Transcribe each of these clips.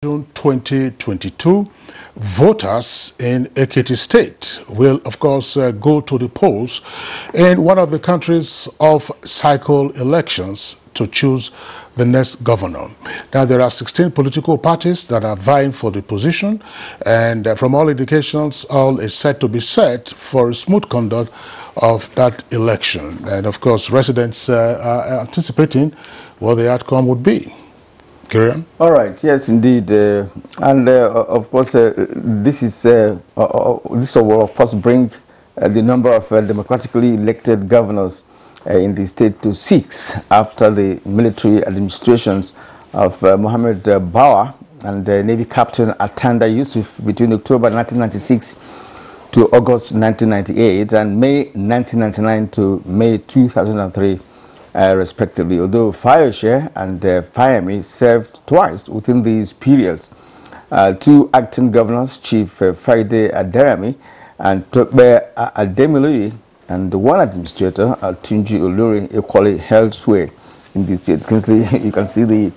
June 2022, voters in Ekiti State will, of course, go to the polls in one of the country's off-cycle elections to choose the next governor. Now, there are 16 political parties that are vying for the position, and from all indications, all is set to be set for a smooth conduct of that election. And, of course, residents are anticipating what the outcome would be. All right. Yes, indeed, of course, this will first bring the number of democratically elected governors in the state to 6 after the military administrations of Mohammed Bawa and Navy Captain Atanda Yusuf between October 1996 to August 1998 and May 1999 to May 2003. Respectively, although Fayose and Fayemi served twice within these periods. 2 acting governors, Chief Friday Aderami and Tokbe Ademilui, and 1 administrator, Tunji Olori, equally held sway in the state. You can see the...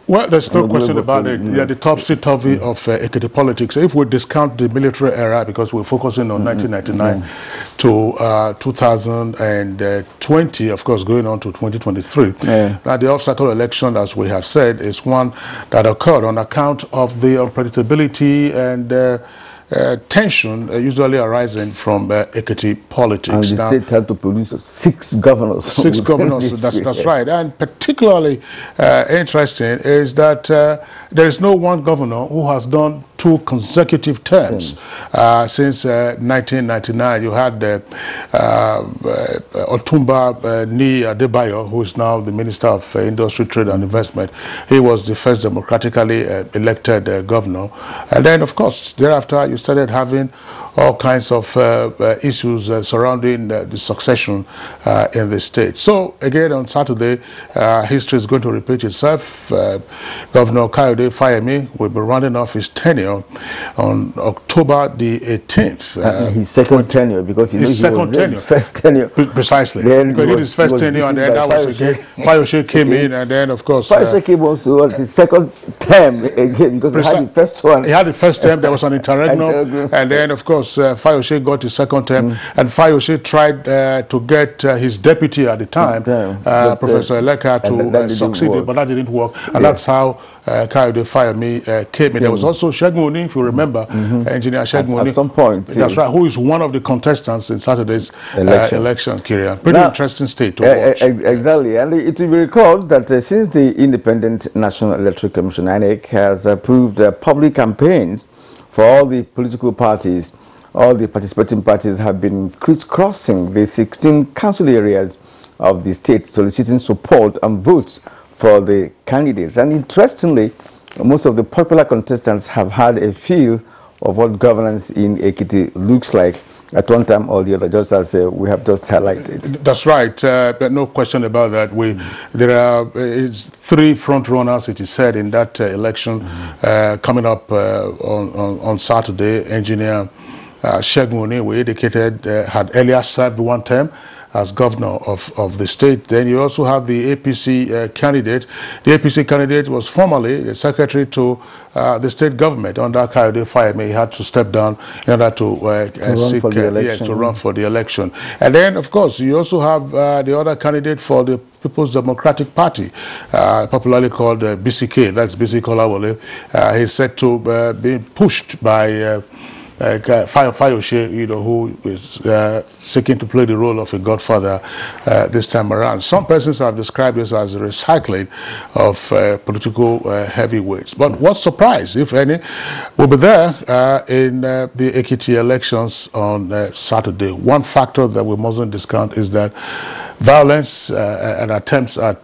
Well, there's no question about it. Yeah, the topsy-turvy of Ekiti politics. If we discount the military era, because we're focusing on 1999 to 2020, of course, going on to 2023. Now, the off-cycle election, as we have said, is one that occurred on account of the unpredictability and tension usually arising from Ekiti politics. And the state had to produce 6 governors. 6 governors, that's right. And particularly interesting is that there is no one governor who has done 2 consecutive terms since 1999. You had Otumba Ni Adebayo, who is now the Minister of Industry, Trade and Investment. He was the first democratically elected governor. And then, of course, thereafter, you started having all kinds of issues surrounding the succession in the state. So, again, on Saturday, history is going to repeat itself. Governor Kayode Fayemi will be rounding off his tenure on October the 18th. His second tenure, because his second tenure. First tenure. Precisely. Then he did his first tenure, and then that was again. Fayose came in, and then, of course... Fayose came also at his second term again, because he had the first one. He had the first term, there was an interregnum, and then, of course, Fayose got his second term, and Fayose tried to get his deputy at the time, Professor Eleka, to succeed, but that didn't work, and that's how Kayode Fayemi came in. There was also Shegmoni, if you remember, Engineer Shegmoni. At some point. That's right, who is one of the contestants in Saturday's election, Kyrian. Pretty interesting state to watch. Exactly, and it will be recalled that since the Independent National Electoral Commission, INEC, has approved public campaigns for all the political parties, all the participating parties have been crisscrossing the 16 council areas of the state, soliciting support and votes for the candidates. And interestingly, most of the popular contestants have had a feel of what governance in Ekiti looks like at one time or the other, just as we have just highlighted. That's right, but no question about that. There are 3 front runners, it is said, in that election coming up on Saturday. Engineer Shegmoni, we indicated, had earlier served 1 term as governor of the state. Then you also have the APC candidate. The APC candidate was formerly the secretary to the state government under Kayode Fayemi. He had to step down in order to run for the election. And then, of course, you also have the other candidate for the People's Democratic Party, popularly called BCK. That's BC Kolawole. He's said to be pushed by Fayose, who is seeking to play the role of a godfather this time around. Some persons have described this as a recycling of political heavyweights. But what surprise, if any, will be there in the Ekiti elections on Saturday? One factor that we mustn't discount is that violence and attempts at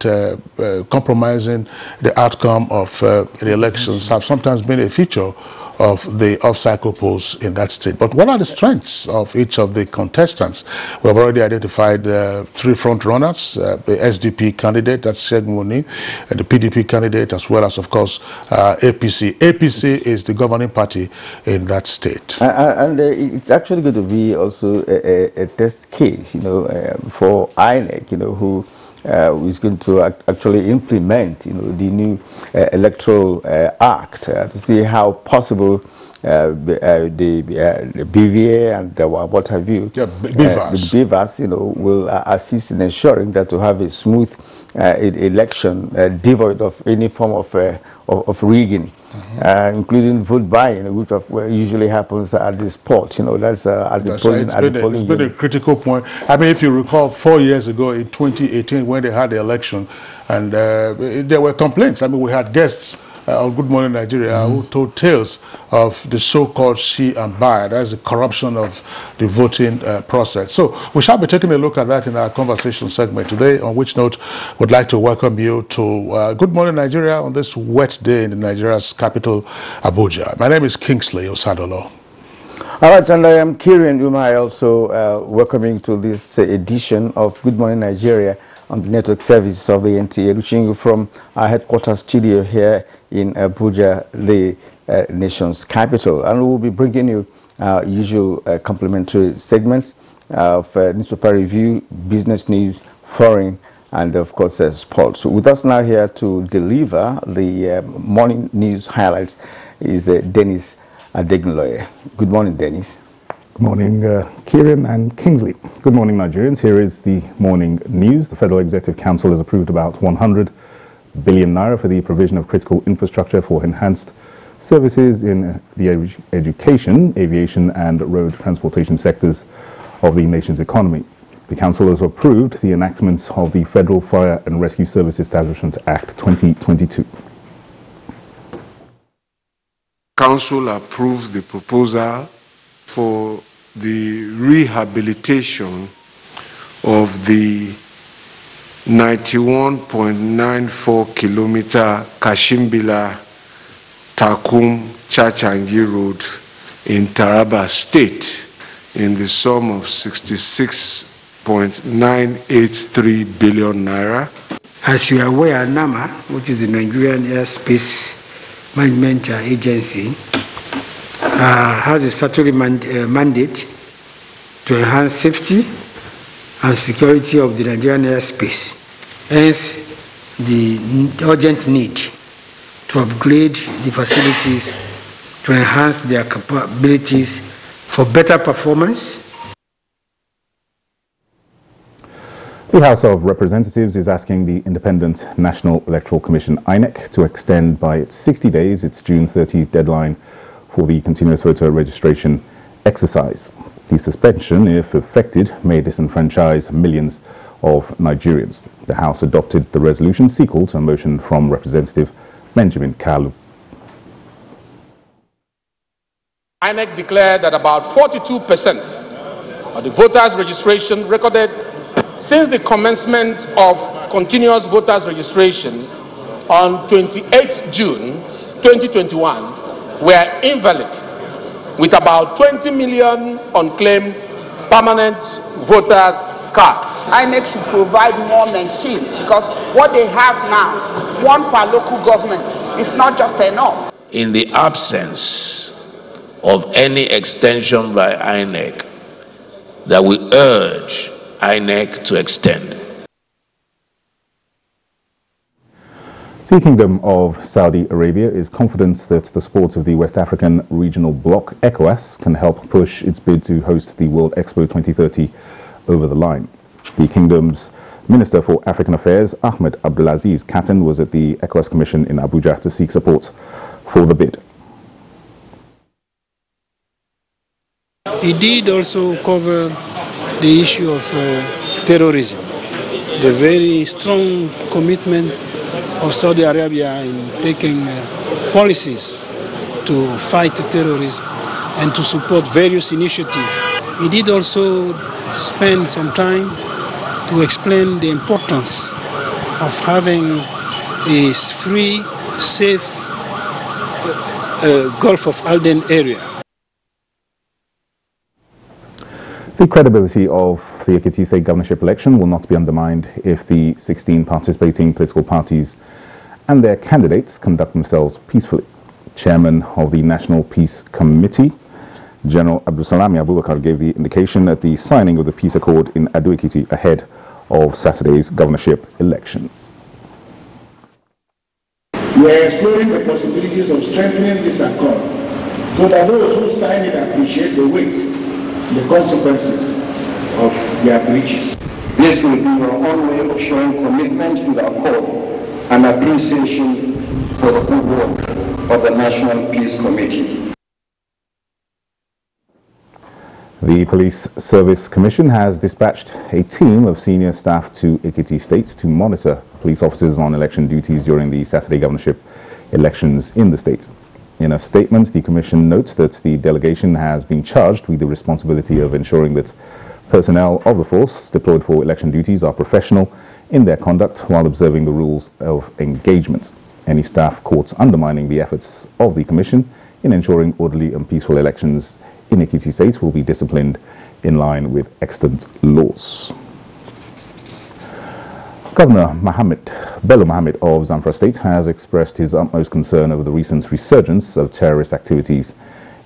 compromising the outcome of the elections have sometimes been a feature of the off-cycle polls in that state. But what are the strengths of each of the contestants? We have already identified 3 front runners, the SDP candidate, that's Shegmoni, and the PDP candidate, as well as, of course, APC. APC is the governing party in that state. And it's actually going to be also a test case, for INEC, who is going to actually implement, the new electoral act to see how possible the BVA and what have you, the BVAS, will assist in ensuring that to have a smooth election devoid of any form of rigging. Including vote buying, which usually happens at the spot. That's at the polling. It's been a critical point. I mean, if you recall, 4 years ago in 2018, when they had the election, and there were complaints. I mean, we had guests on Good Morning Nigeria who told tales of the so-called see and buy. That's the corruption of the voting process. So we shall be taking a look at that in our conversation segment today, on which note would like to welcome you to Good Morning Nigeria on this wet day in Nigeria's capital, Abuja. My name is Kingsley Osadolo. All right, and I am Kieran Umai, also welcoming to this edition of Good Morning Nigeria on the network service of the NTA, reaching you from our headquarters studio here in Abuja, the nation's capital. And we will be bringing you our usual complimentary segments of newspaper review, business news, foreign, and of course sports. So with us now here to deliver the morning news highlights is Dennis Adegunloye. Good morning, Dennis. Good morning, Kieran and Kingsley. Good morning, Nigerians. Here is the morning news. The Federal Executive Council has approved about 100 billion naira for the provision of critical infrastructure for enhanced services in the education, aviation and road transportation sectors of the nation's economy. The Council has approved the enactment of the Federal Fire and Rescue Service Establishment Act 2022. Council approved the proposal for the rehabilitation of the 91.94 kilometer Kashimbila Takum Chachangi Road in Taraba State in the sum of 66.983 billion naira. As you are aware, NAMA, which is the Nigerian Airspace Management Agency, has a statutory mandate to enhance safety and security of the Nigerian airspace. Hence, the urgent need to upgrade the facilities to enhance their capabilities for better performance. The House of Representatives is asking the Independent National Electoral Commission, INEC, to extend by 60 days its June 30 deadline for the continuous voter registration exercise. The suspension, if effected, may disenfranchise millions of Nigerians. The House adopted the resolution sequel to a motion from Representative Benjamin Kalu. INEC declared that about 42% of the voters' registration recorded since the commencement of continuous voters' registration on 28 June 2021 were invalid, with about 20 million unclaimed permanent voters' cards. INEC should provide more machines, because what they have now, one per local government, is not just enough. In the absence of any extension by INEC, that we urge INEC to extend. The Kingdom of Saudi Arabia is confident that the support of the West African Regional Bloc, ECOWAS, can help push its bid to host the World Expo 2030 over the line. The Kingdom's Minister for African Affairs, Ahmed Abdulaziz Katan, was at the ECOWAS Commission in Abuja to seek support for the bid. He did also cover the issue of terrorism, the very strong commitment of Saudi Arabia in taking policies to fight terrorism and to support various initiatives. He did also spend some time to explain the importance of having a free, safe Gulf of Aden area. The credibility of the Ekiti State governorship election will not be undermined if the 16 participating political parties and their candidates conduct themselves peacefully. Chairman of the National Peace Committee, General Abdulsalami Abubakar, gave the indication at the signing of the peace accord in Ado Ekiti ahead of Saturday's governorship election. We are exploring the possibilities of strengthening this accord so that those who sign it appreciate the weight, the consequences of their breaches. This will be our own way of showing commitment to the accord and appreciation for the good work of the National Peace Committee. The Police Service Commission has dispatched a team of senior staff to Ekiti State to monitor police officers on election duties during the Saturday governorship elections in the state. In a statement, the Commission notes that the delegation has been charged with the responsibility of ensuring that personnel of the force deployed for election duties are professional in their conduct while observing the rules of engagement. Any staff caught undermining the efforts of the Commission in ensuring orderly and peaceful elections in Ekiti State will be disciplined in line with extant laws. Governor Bello Mohammed of Zamfara State has expressed his utmost concern over the recent resurgence of terrorist activities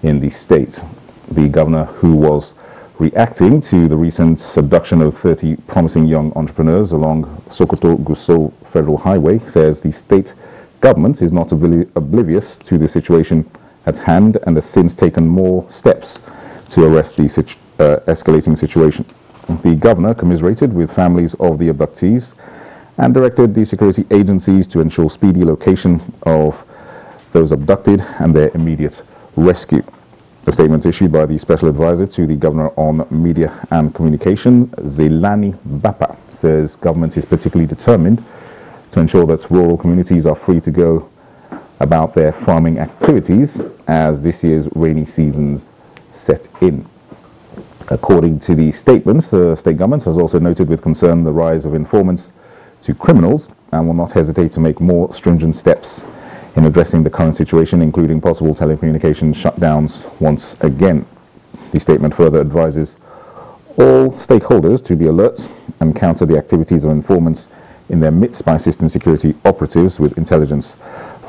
in the state. The governor, who was reacting to the recent abduction of 30 promising young entrepreneurs along Sokoto-Gusau Federal Highway, says the state government is not oblivious to the situation at hand and has since taken more steps to arrest the escalating situation. The governor commiserated with families of the abductees and directed the security agencies to ensure speedy location of those abducted and their immediate rescue. A statement issued by the Special Advisor to the Governor on Media and Communication, Zelani Bapa, says government is particularly determined to ensure that rural communities are free to go about their farming activities as this year's rainy seasons set in. According to the statements, the state government has also noted with concern the rise of informants to criminals and will not hesitate to make more stringent steps in addressing the current situation, including possible telecommunications shutdowns once again. The statement further advises all stakeholders to be alert and counter the activities of informants in their midst by assisting security operatives with intelligence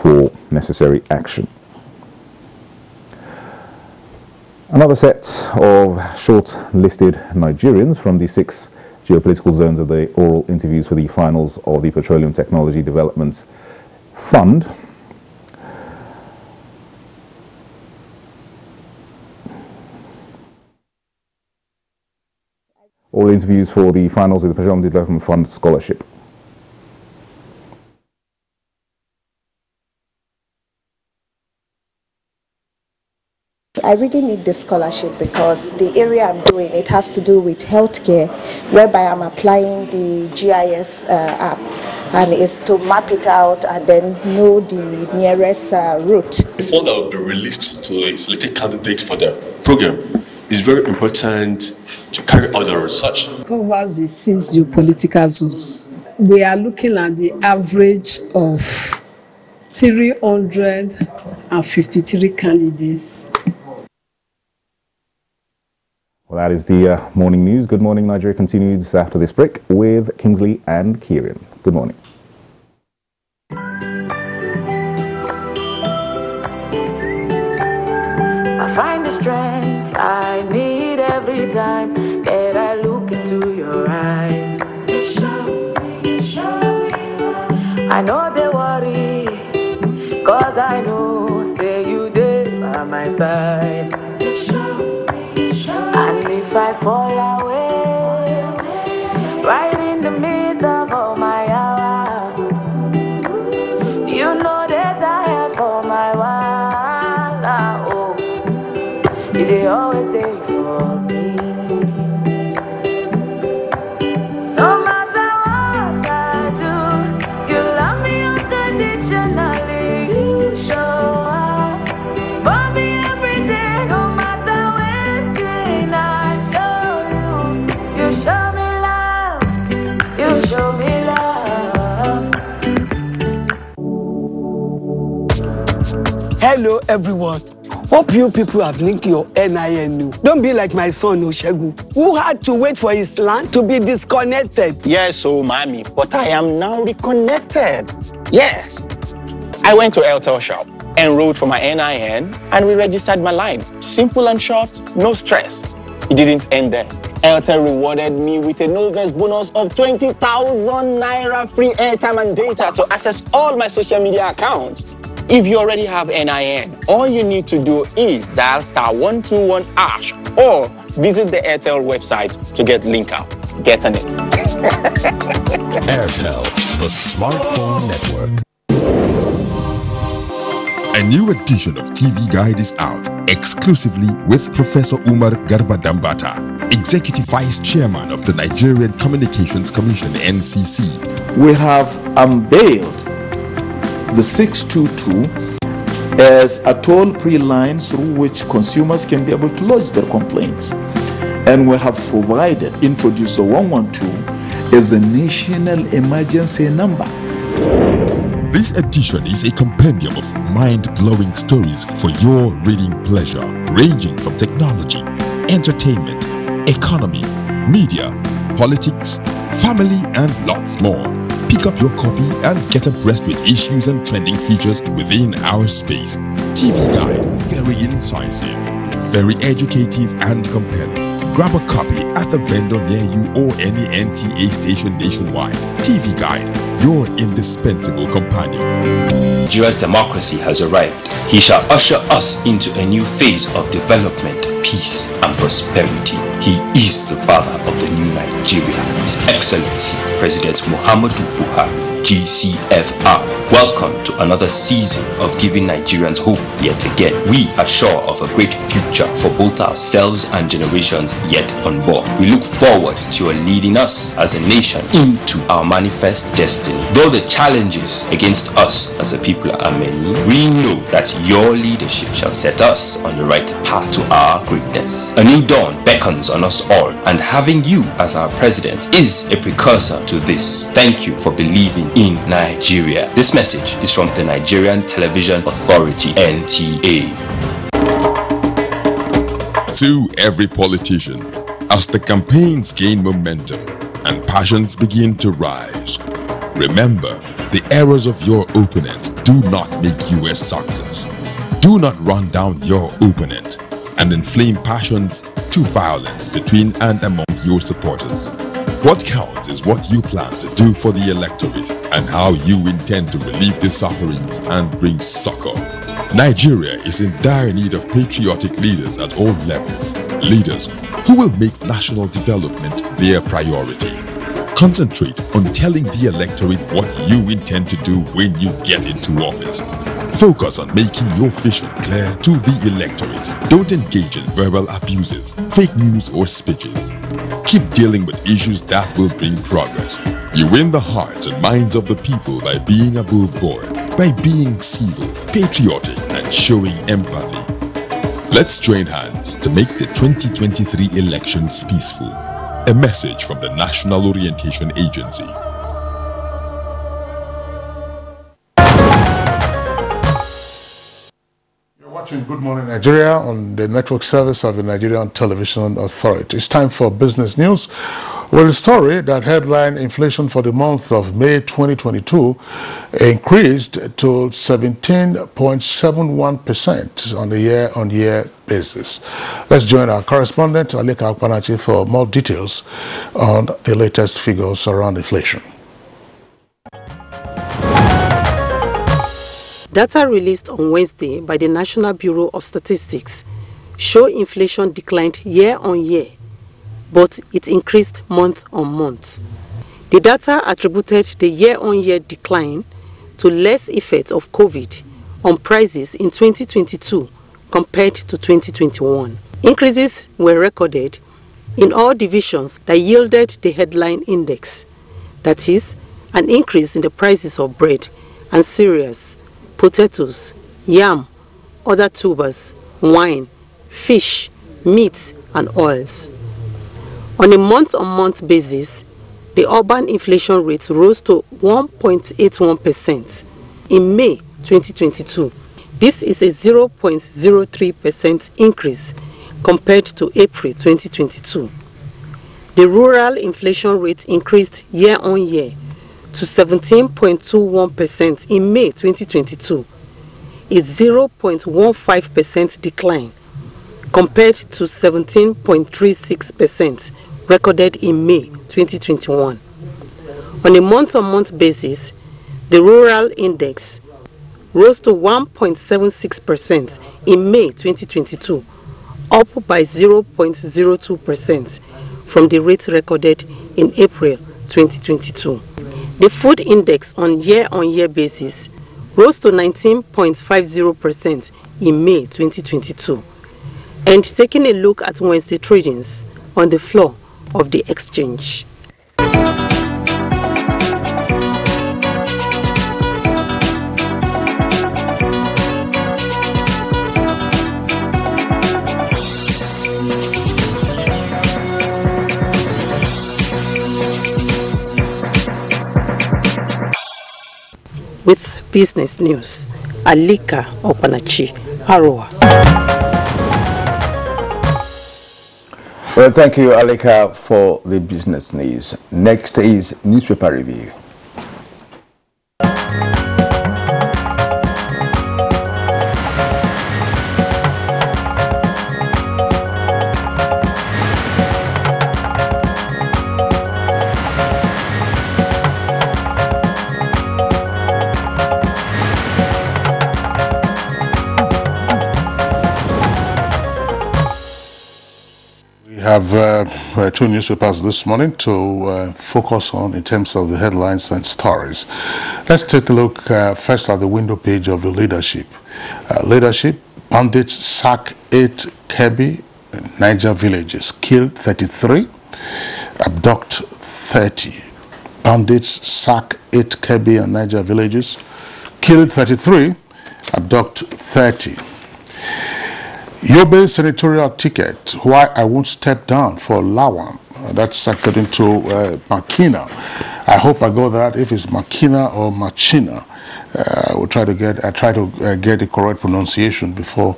for necessary action. Another set of short-listed Nigerians from the 6 geopolitical zones of the oral interviews for the finals of the Petroleum Technology Development Fund all interviews for the finals of the Petroleum Development Fund scholarship. I really need this scholarship because the area I'm doing, it has to do with healthcare, whereby I'm applying the GIS app, and it's to map it out and then know the nearest route. Before that will be released to a selected candidate for the program, it's very important to carry out the research. Covers the 6 geopolitical zones. We are looking at the average of 353 candidates. Well, that is the morning news. Good morning, Nigeria continues after this break with Kingsley and Kieran. Good morning. I find the strength I need every time that I look into your eyes. You show me love. I know they worry, cause I know, say you did by my side. You show me. And if I fall away, right in the midst of all my hour, you know that I have for my while. Oh, they always there for me. No matter what I do, you love me unconditionally. You show up for me every day, no matter when I show you. You show me love, you show me love. Hello everyone. Hope you people have linked your NIN. Don't be like my son Oshegu, who had to wait for his land to be disconnected. Yes, oh mommy, but I am now reconnected. Yes. I went to Airtel shop, enrolled for my NIN, and re-registered my line. Simple and short, no stress. It didn't end there. Airtel rewarded me with a Novest bonus of 20,000 naira free airtime and data to access all my social media accounts. If you already have NIN, all you need to do is dial *121# or visit the Airtel website to get link up. Get on it. Airtel, the smartphone network. A new edition of TV Guide is out, exclusively with Professor Umar Garba Dambata, Executive Vice Chairman of the Nigerian Communications Commission, NCC. We have unveiled the 622 as a toll-free line through which consumers can be able to lodge their complaints. And we have introduced the 112 as a national emergency number. This edition is a compendium of mind-blowing stories for your reading pleasure, ranging from technology, entertainment, economy, media, politics, family, and lots more. Pick up your copy and get abreast with issues and trending features within our space. TV Guide, very incisive, very educative and compelling. Grab a copy at the vendor near you or any NTA station nationwide. TV Guide, your indispensable companion. Nigeria's democracy has arrived. He shall usher us into a new phase of development, peace, and prosperity. He is the father of the new Nigeria, His Excellency President Muhammadu Buhari, GCFR. Welcome to another season of giving Nigerians hope yet again. We are sure of a great future for both ourselves and generations yet unborn. We look forward to your leading us as a nation into our manifest destiny. Though the challenges against us as a people are many, we know that your leadership shall set us on the right path to our greatness. A new dawn beckons on us all, and having you as our president is a precursor to this. Thank you for believing in Nigeria. This message is from the Nigerian Television Authority, NTA. To every politician, as the campaigns gain momentum and passions begin to rise, remember, the errors of your opponents do not make you a success. Do not run down your opponent and inflame passions to violence between and among your supporters. What counts is what you plan to do for the electorate and how you intend to relieve the sufferings and bring succor. Nigeria is in dire need of patriotic leaders at all levels. Leaders who will make national development their priority. Concentrate on telling the electorate what you intend to do when you get into office. Focus on making your vision clear to the electorate. Don't engage in verbal abuses, fake news or speeches. Keep dealing with issues that will bring progress. You win the hearts and minds of the people by being above board, by being civil, patriotic, and showing empathy. Let's join hands to make the 2023 elections peaceful. A message from the National Orientation Agency. Watching Good Morning Nigeria on the network service of the Nigerian Television Authority. It's time for business news. Well, the story that headline inflation for the month of May 2022 increased to 17.71% on a year-on-year basis. Let's join our correspondent, Aleka Akpanachi, for more details on the latest figures around inflation. Data released on Wednesday by the National Bureau of Statistics show inflation declined year-on-year, but it increased month-on-month. The data attributed the year-on-year decline to less effect of COVID on prices in 2022 compared to 2021. Increases were recorded in all divisions that yielded the headline index, that is, an increase in the prices of bread and cereals, potatoes, yam, other tubers, wine, fish, meat, and oils. On a month-on-month basis, the urban inflation rate rose to 1.81% in May 2022. This is a 0.03% increase compared to April 2022. The rural inflation rate increased year-on-year to 17.21% in May 2022, a 0.15% decline compared to 17.36% recorded in May 2021. On a month-on-month basis, the rural index rose to 1.76% in May 2022, up by 0.02% from the rate recorded in April 2022. The food index on year-on-year basis rose to 19.50% in May 2022. And taking a look at Wednesday tradings on the floor of the exchange. With business news, Alika Opanachi, Aroa. Well, thank you, Alika, for the business news. Next is newspaper review. We have two newspapers this morning to focus on in terms of the headlines and stories. Let's take a look first at the window page of the leadership. Leadership, bandits sack 8 Kebbi, Niger villages, kill 33, abduct 30. Bandits sack 8 Kebbi and Niger villages, kill 33, abduct 30. Yobe senatorial ticket, why I won't step down for Lawan. That's according to Makina. I hope I got that. If it's Makina or Machina, we'll try to get the correct pronunciation before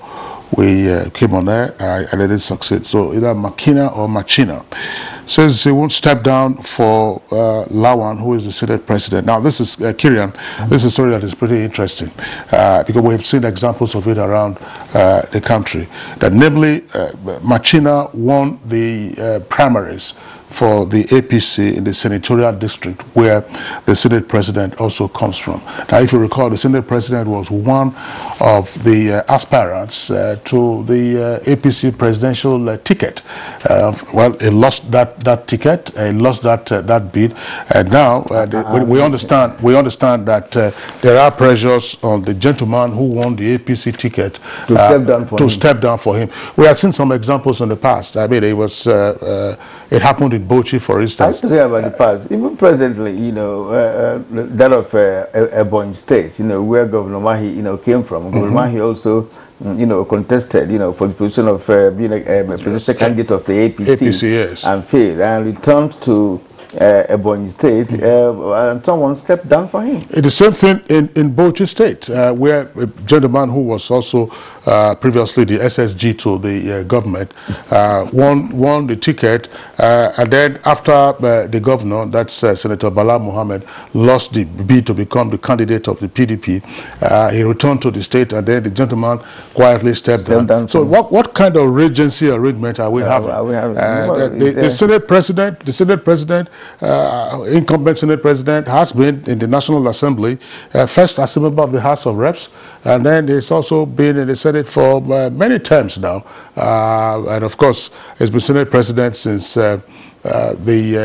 we came on there. I didn't succeed. So either Makina or Machina. Says he won't step down for Lawan, who is the Senate president. Now, this is Kirian. This is a story that is pretty interesting because we have seen examples of it around the country. That namely, Machina won the primaries for the APC in the senatorial district where the Senate president also comes from. Now, if you recall, the Senate president was one of the aspirants to the APC presidential ticket. Well, he lost that ticket, he lost that bid, and now we understand that there are pressures on the gentleman who won the APC ticket to step down for him. We have seen some examples in the past. I mean, it happened in Bochi, for instance. I about the past. Even presently, you know, that of Ebonyi State, you know, where Governor Mahi, came from. Governor Mahi also, contested, for the position of being a presidential candidate of the APC, yes. And failed, and returned to Ebonyi State, and someone stepped down for him. It's the same thing in Bochi State, where a gentleman who was also previously the SSG to the government won the ticket, and then after the governor, that's Senator Bala Mohammed, lost the bid to become the candidate of the PDP, he returned to the state, and then the gentleman quietly stepped down. So what kind of regency arrangement are we having? The Senate president, incumbent Senate president, has been in the National Assembly, first as a member of the House of Reps, and then he's also been in the Senate for many terms now. And of course, he's been Senate president since the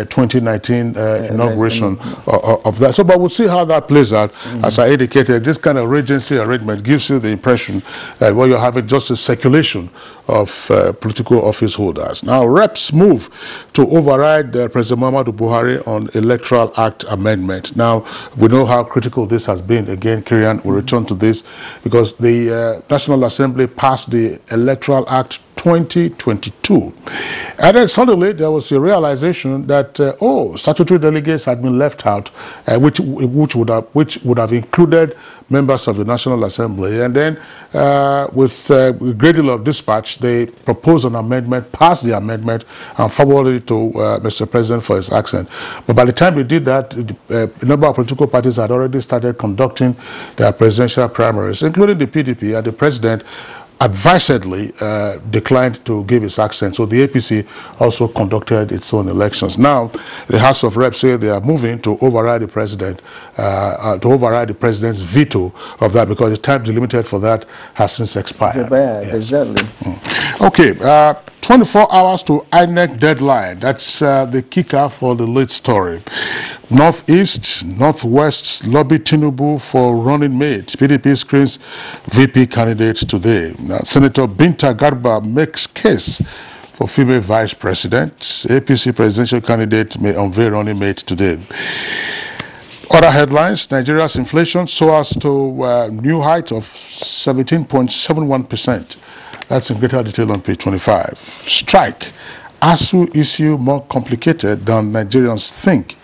2019 inauguration of that. So, but we'll see how that plays out. As I indicated, this kind of regency arrangement gives you the impression that you're having just a circulation of political office holders. Now, reps move to override President Muhammadu Buhari on Electoral Act amendment. Now, we know how critical this has been. Again, Kirian will return to this because the National Assembly passed the Electoral Act 2022. And then suddenly there was a realization that, statutory delegates had been left out, which would have included members of the National Assembly. And then with a great deal of dispatch, they proposed an amendment, passed the amendment, and forwarded it to Mr. President for his action. But by the time they did that, a number of political parties had already started conducting their presidential primaries, including the PDP, and the president advisedly declined to give its accent. So the APC also conducted its own elections. Now, the House of Reps say they are moving to override the president, the president's veto of that, because the time delimited for that has since expired. Yes. Exactly. Okay, 24 hours to INEC deadline. That's the kicker for the lead story. Northeast, Northwest lobby Tinubu for running mate. PDP screens VP candidate today. Now, Senator Binta Garba makes case for female vice president. APC presidential candidate may unveil running mate today. Other headlines: Nigeria's inflation soars to a new height of 17.71%. That's in greater detail on page 25. Strike. ASU issue more complicated than Nigerians think.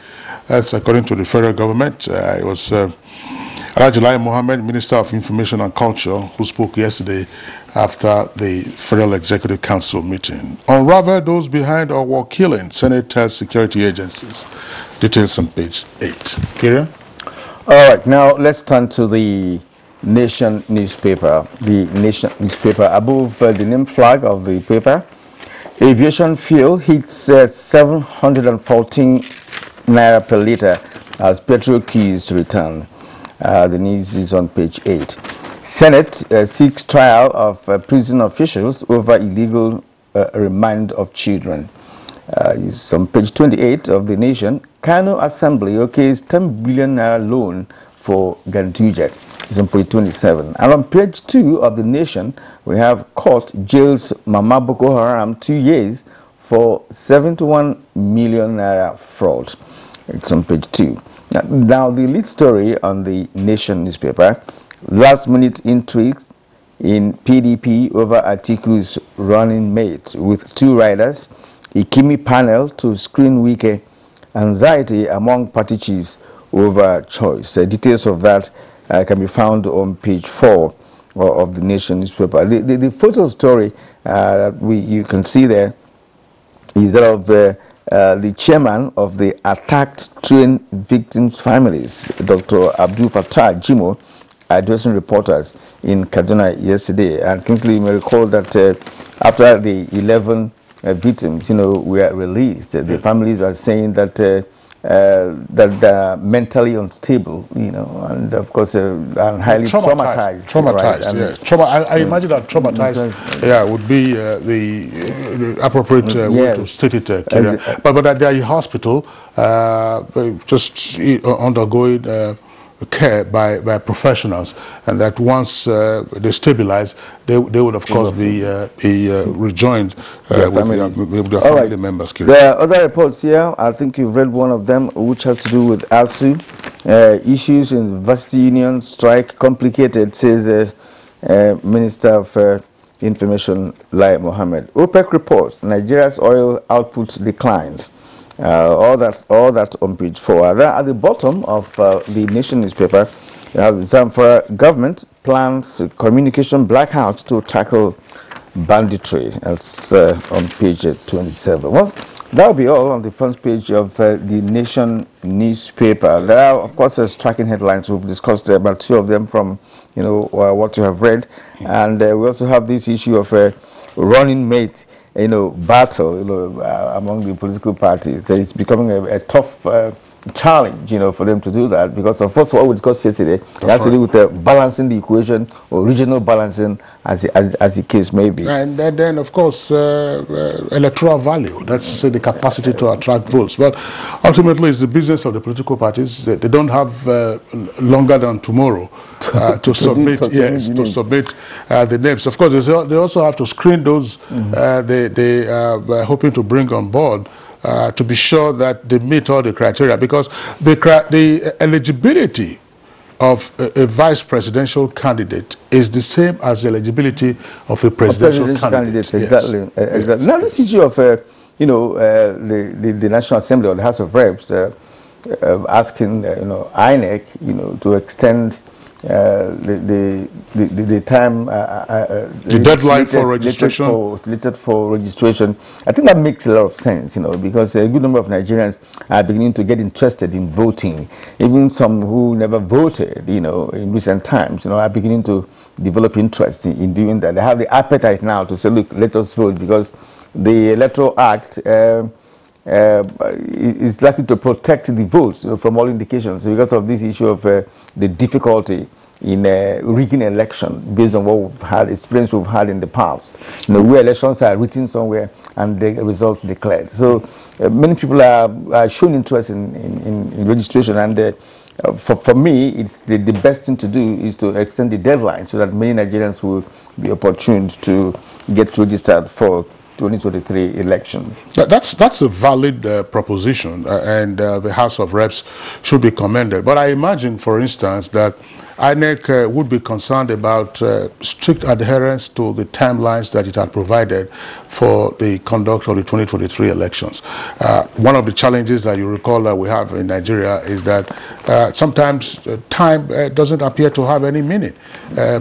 That's according to the federal government. It was Alhaji Lai Mohammed, Minister of Information and Culture, who spoke yesterday after the Federal Executive Council meeting. Unravel those behind our war killing, Senate tells security agencies. Details on page 8. Kieran? All right, now let's turn to the Nation newspaper. The Nation newspaper, above the name flag of the paper, aviation fuel hits 714 naira per litre as petrol queues return. The news is on page 8. Senate seeks trial of prison officials over illegal remand of children. It's on page 28 of the Nation. Kano Assembly okays 10 billion naira loan for Ganduje. It's on page 27. And on page 2 of the Nation, we have court jails Mama Boko Haram 2 years for 71 million naira fraud. It's on page 2. Now the lead story on the Nation newspaper: last minute intrigue in PDP over Atiku's running mate with 2 riders. Ikimi panel to screen Wike. Anxiety among party chiefs over choice. Details of that can be found on page 4 of the Nation newspaper. The photo story that you can see there is that of the chairman of the attacked train victims' families, Dr. Abdul Fattah Jimo, addressing reporters in Kaduna yesterday. And Kingsley, you may recall that after the 11 victims, were released, the families are saying that that they're mentally unstable, and of course, highly traumatized. Traumatized, right? Yes. I imagine that traumatized, would be the appropriate way to state it. But that they are in hospital, just undergoing care by professionals, and that once they stabilize, they would of course be rejoined with their family members. There are other reports here. I think you've read one of them, which has to do with ASU. Issues in University Union strike complicated, says Minister of Information Lai Mohammed. OPEC reports Nigeria's oil output declined. All that on page 4. At the bottom of the Nation newspaper, you have the Zamfara government plans communication blackout to tackle banditry. That's on page 27. Well, that will be all on the front page of the Nation newspaper. There are, of course, striking headlines. We've discussed about 2 of them from what you have read, and we also have this issue of running mate. Battle, among the political parties. So it's becoming a tough challenge, for them to do that, because of course what we discussed yesterday, it has to do with balancing the equation, or regional balancing, as the case may be. And then of course, electoral value, that's to say the capacity to attract votes. But ultimately, it's the business of the political parties. They don't have longer than tomorrow to submit the names. Of course, they also have to screen those they are hoping to bring on board to be sure that they meet all the criteria, because the eligibility of a vice presidential candidate is the same as the eligibility of a presidential candidate. Exactly. Exactly. Now, this issue of the National Assembly or the House of Reps asking INEC to extend the time, the deadline for registration, slated for registration. I think that makes a lot of sense, because a good number of Nigerians are beginning to get interested in voting. Even some who never voted, in recent times, are beginning to develop interest in doing that. They have the appetite now to say, look, let us vote, because the Electoral Act is likely to protect the votes from all indications because of this issue of the difficulty in rigging election based on what we've had, experience we've had in the past. Where elections are written somewhere and the results declared. So many people are showing interest in registration, and for me, it's the best thing to do is to extend the deadline so that many Nigerians will be opportuned to get registered for 2023 election. That's a valid proposition, and the House of Reps should be commended. But I imagine, for instance, that INEC would be concerned about strict adherence to the timelines that it had provided for the conduct of the 2023 elections. One of the challenges that you recall that we have in Nigeria is that sometimes time doesn't appear to have any meaning.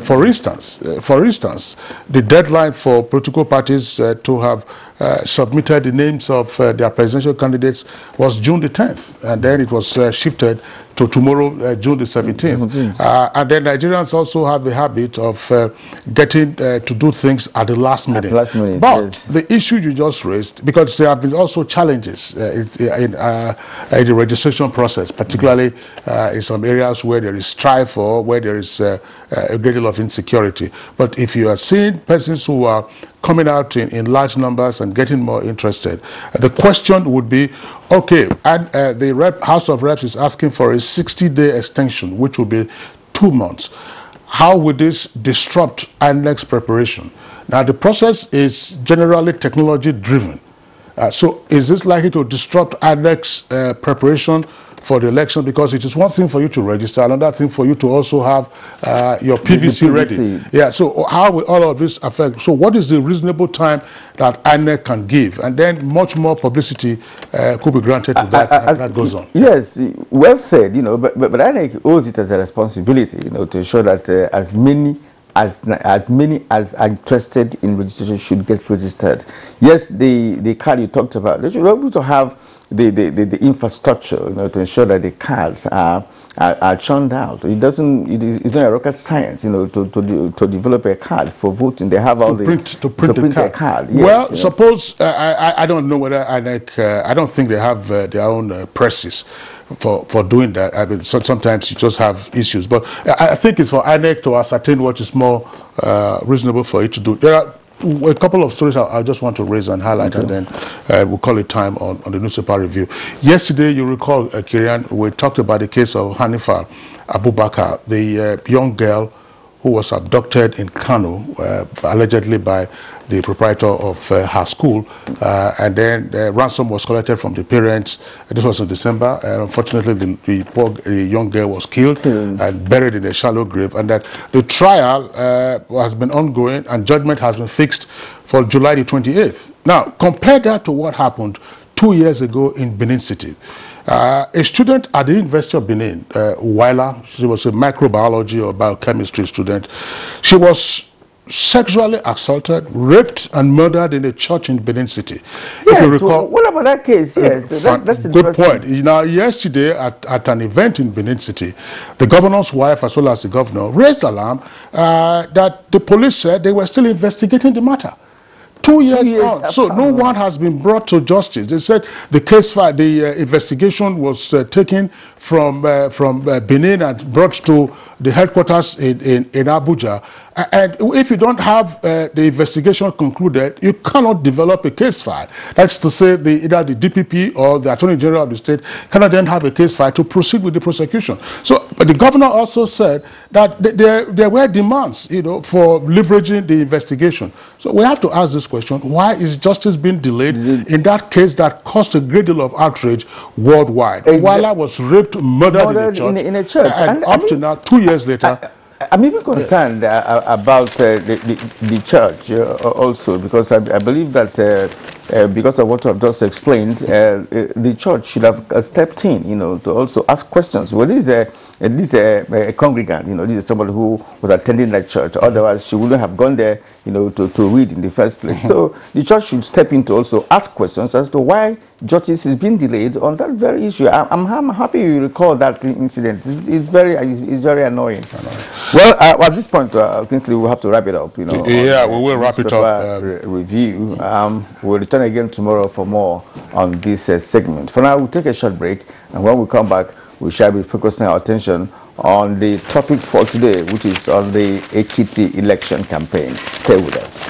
For instance, the deadline for political parties to have submitted the names of their presidential candidates was June the 10th, and then it was shifted to tomorrow, June the 17th. And then Nigerians also have the habit of getting to do things at the last minute. But the issue you just raised, because there have been also challenges in the registration process, particularly in some areas where there is strife or where there is a great deal of insecurity. But if you are seeing persons who are coming out in large numbers and getting more interested, the question would be, okay, and the House of Reps is asking for a 60-day extension, which will be 2 months. How would this disrupt INEC's preparation? Now, the process is generally technology-driven. So is this likely to disrupt INEC's preparation for the election? Because it is one thing for you to register, another thing for you to also have your PVC ready. Yeah, so how will all of this affect? So what is the reasonable time that INEC can give? And then much more publicity could be granted to that as that goes on. Yes, well said, but INEC owes it as a responsibility, to ensure that as many as are interested in registration should get registered. Yes, the card you talked about, they should be able to have the infrastructure, to ensure that the cards are churned out. It's not a rocket science, to develop a card for voting. They have all to print a card. Yes, well, suppose I don't know whether INEC, I don't think they have their own presses for doing that. I mean, sometimes you just have issues, but I think it's for INEC to ascertain what is more reasonable for it to do. There are a couple of stories I just want to raise and highlight, and then we'll call it time on the newspaper review. Yesterday, you recall, Kirian, we talked about the case of Hanifa Abubakar, the young girl who was abducted in Kano, allegedly by the proprietor of her school, and then the ransom was collected from the parents. This was in December, and unfortunately the young girl was killed and buried in a shallow grave, and that the trial has been ongoing and judgment has been fixed for July the 28th. Now, compare that to what happened 2 years ago in Benin City. A student at the University of Benin, Wila, she was a microbiology or biochemistry student. She was sexually assaulted, raped, and murdered in a church in Benin City. Yes, if you recall, what about that case? Yes, that's good point. Yesterday at an event in Benin City, the governor's wife, as well as the governor, raised alarm that the police said they were still investigating the matter. 2 years on, so no one has been brought to justice. They said the case file, the investigation was taken from Benin and brought to the headquarters in Abuja. And if you don't have the investigation concluded, you cannot develop a case file. That's to say, either the DPP or the Attorney General of the state cannot then have a case file to proceed with the prosecution. So, but the governor also said that there were demands, for leveraging the investigation. So we have to ask this question: why is justice being delayed in that case that caused a great deal of outrage worldwide? Wala was raped, murdered in a church, and up to now, 2 years later. I'm even concerned about the church also, because I believe that because of what I've just explained, the church should have stepped in, to also ask questions. Well, this is And this is a congregant, this is somebody who was attending that church. Otherwise, she wouldn't have gone there, to read in the first place. So the church should step in to also ask questions as to why justice is being delayed on that very issue. I'm happy you recall that incident. It's very annoying. Well, at this point, Kingsley, we'll have to wrap it up. Yeah, we will wrap it up. Review. We'll return again tomorrow for more on this segment. For now, we'll take a short break, and when we come back, we shall be focusing our attention on the topic for today, which is on the Ekiti election campaign. Stay with us.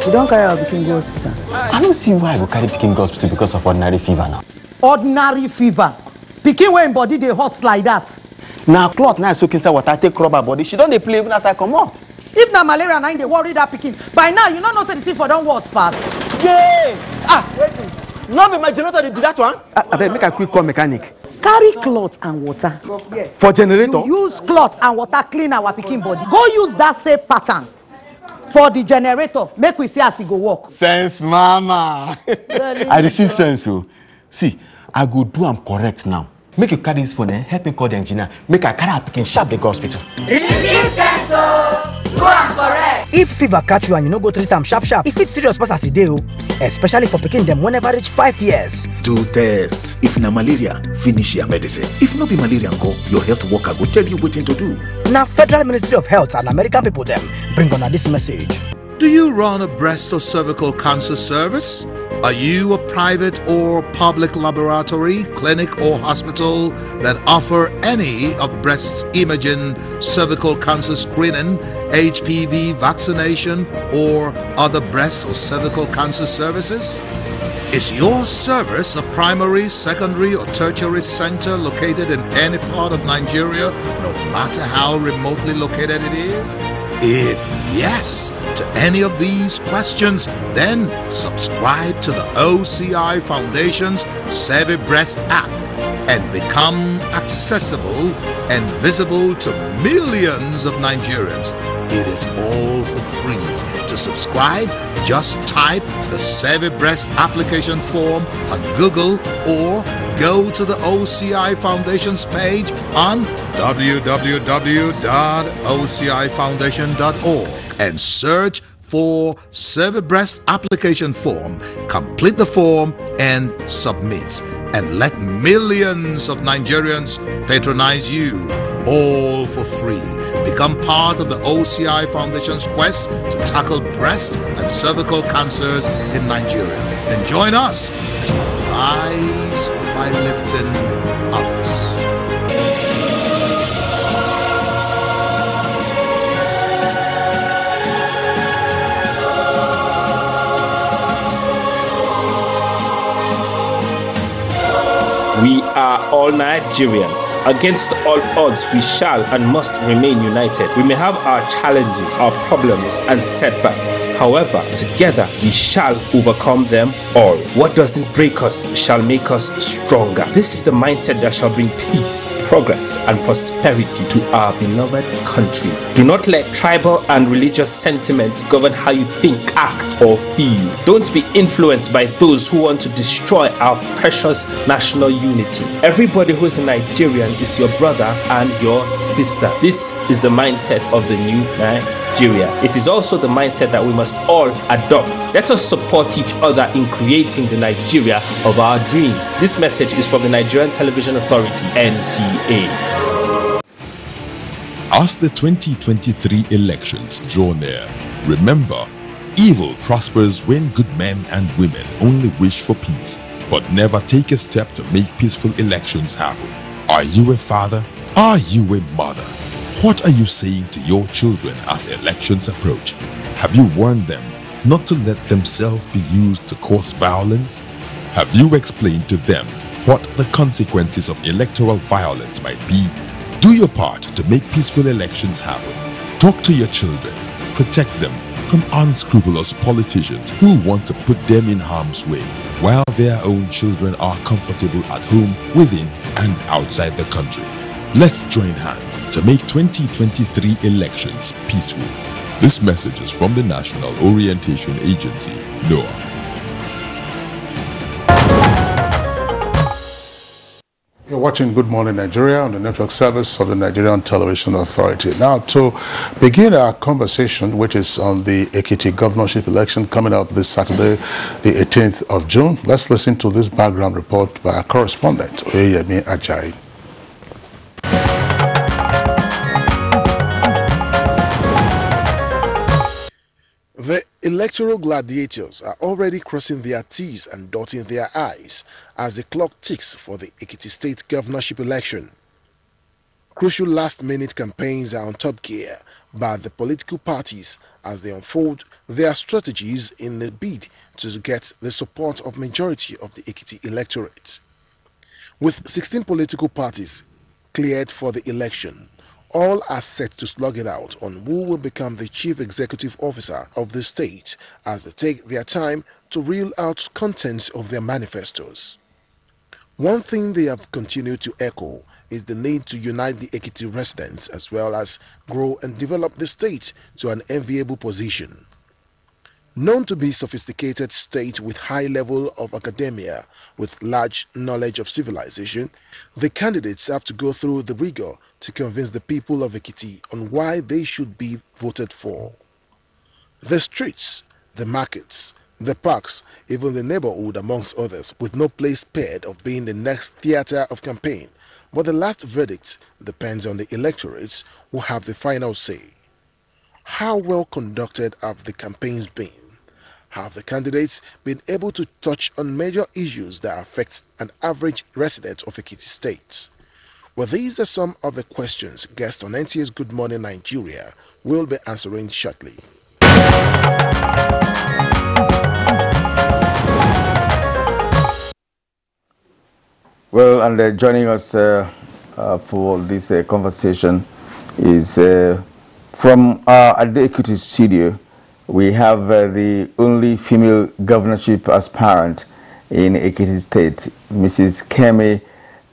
We don't carry our Pikin go hospital. I don't see why we carry Pikin go hospital because of ordinary fever now. Ordinary fever? Pikin when body dey hot like that. Now cloth now soak inside water, take rub her body. She don't dey play even as I come out. If na malaria na dey worry that Pikin, by now you don't know say the thing for don worse pass. Yeah! Waiting. No be my generator dey be that one. I better make a quick call mechanic. Carry cloth and water. Yes. For generator? You use cloth and water clean our Pikin body. Go use that same pattern for the generator. Make we see as e go work. Sense, mama. I receive sense. So, see, I go do am correct now. Make you carry this phone and help me call the engineer. Make I carry her Pikin sharp the hospital. Receive sense, do am correct. If fever catch you and you no go treat am sharp, if it's serious pass as e dey, especially for Pikin them whenever reach 5 years. Do test. If na malaria, finish your medicine. If no be malaria, your health worker will tell you what to do. Now, Federal Ministry of Health and American people them bring on this message. Do you run a breast or cervical cancer service? Are you a private or public laboratory, clinic or hospital that offer any of breast imaging, cervical cancer screening, HPV vaccination, or other breast or cervical cancer services? Is your service a primary, secondary, or tertiary center located in any part of Nigeria, no matter how remotely located it is? If yes to any of these questions, then subscribe to the OCI Foundation's Save Breast app and become accessible and visible to millions of Nigerians. It is all for free. To subscribe, just type the Save Breast application form on Google or go to the OCI Foundation's page on www.ocifoundation.org and search for Save Breast application form. Complete the form and submit, and let millions of Nigerians patronize you, all for free. Become part of the OCI Foundation's quest to tackle breast and cervical cancers in Nigeria. And join us as we rise by lifting others. We are all Nigerians. Against all odds, we shall and must remain united. We may have our challenges, our problems, and setbacks. However, together we shall overcome them all. What doesn't break us shall make us stronger. This is the mindset that shall bring peace, progress, and prosperity to our beloved country. Do not let tribal and religious sentiments govern how you think, act, or feel. Don't be influenced by those who want to destroy our precious national unity. Everybody who is a Nigerian is your brother and your sister. This is the mindset of the new Nigeria. It is also the mindset that we must all adopt. Let us support each other in creating the Nigeria of our dreams. This message is from the Nigerian Television Authority, NTA. As the 2023 elections draw near, remember, evil prospers when good men and women only wish for peace, but never take a step to make peaceful elections happen. Are you a father? Are you a mother? What are you saying to your children as elections approach? Have you warned them not to let themselves be used to cause violence? Have you explained to them what the consequences of electoral violence might be? Do your part to make peaceful elections happen. Talk to your children. Protect them from unscrupulous politicians who want to put them in harm's way, while their own children are comfortable at home, within and outside the country. Let's join hands to make 2023 elections peaceful. This message is from the National Orientation Agency, NOAA. watching Good Morning Nigeria on the network service of the Nigerian Television Authority. Now, to begin our conversation, which is on the Ekiti governorship election coming up this Saturday, the 18th of June, let's listen to this background report by our correspondent, Oyeyemi Ajayi. The electoral gladiators are already crossing their T's and dotting their I's as the clock ticks for the Ekiti State governorship election. Crucial last-minute campaigns are on top gear by the political parties as they unfold their strategies in the bid to get the support of majority of the Ekiti electorate. With 16 political parties cleared for the election, all are set to slug it out on who will become the chief executive officer of the state as they take their time to reel out contents of their manifestos. One thing they have continued to echo is the need to unite the Ekiti residents as well as grow and develop the state to an enviable position. Known to be a sophisticated state with high level of academia with large knowledge of civilization, the candidates have to go through the rigor to convince the people of Ekiti on why they should be voted for. The streets, the markets, the parks, even the neighborhood amongst others, with no place spared of being the next theater of campaign, but the last verdict depends on the electorates who have the final say. How well conducted have the campaigns been? Have the candidates been able to touch on major issues that affect an average resident of Ekiti State? Well, these are some of the questions guests on NTA's Good Morning Nigeria will be answering shortly. Well, and joining us for this conversation is from our Ekiti studio. We have the only female governorship aspirant in Ekiti State, Mrs. Kemi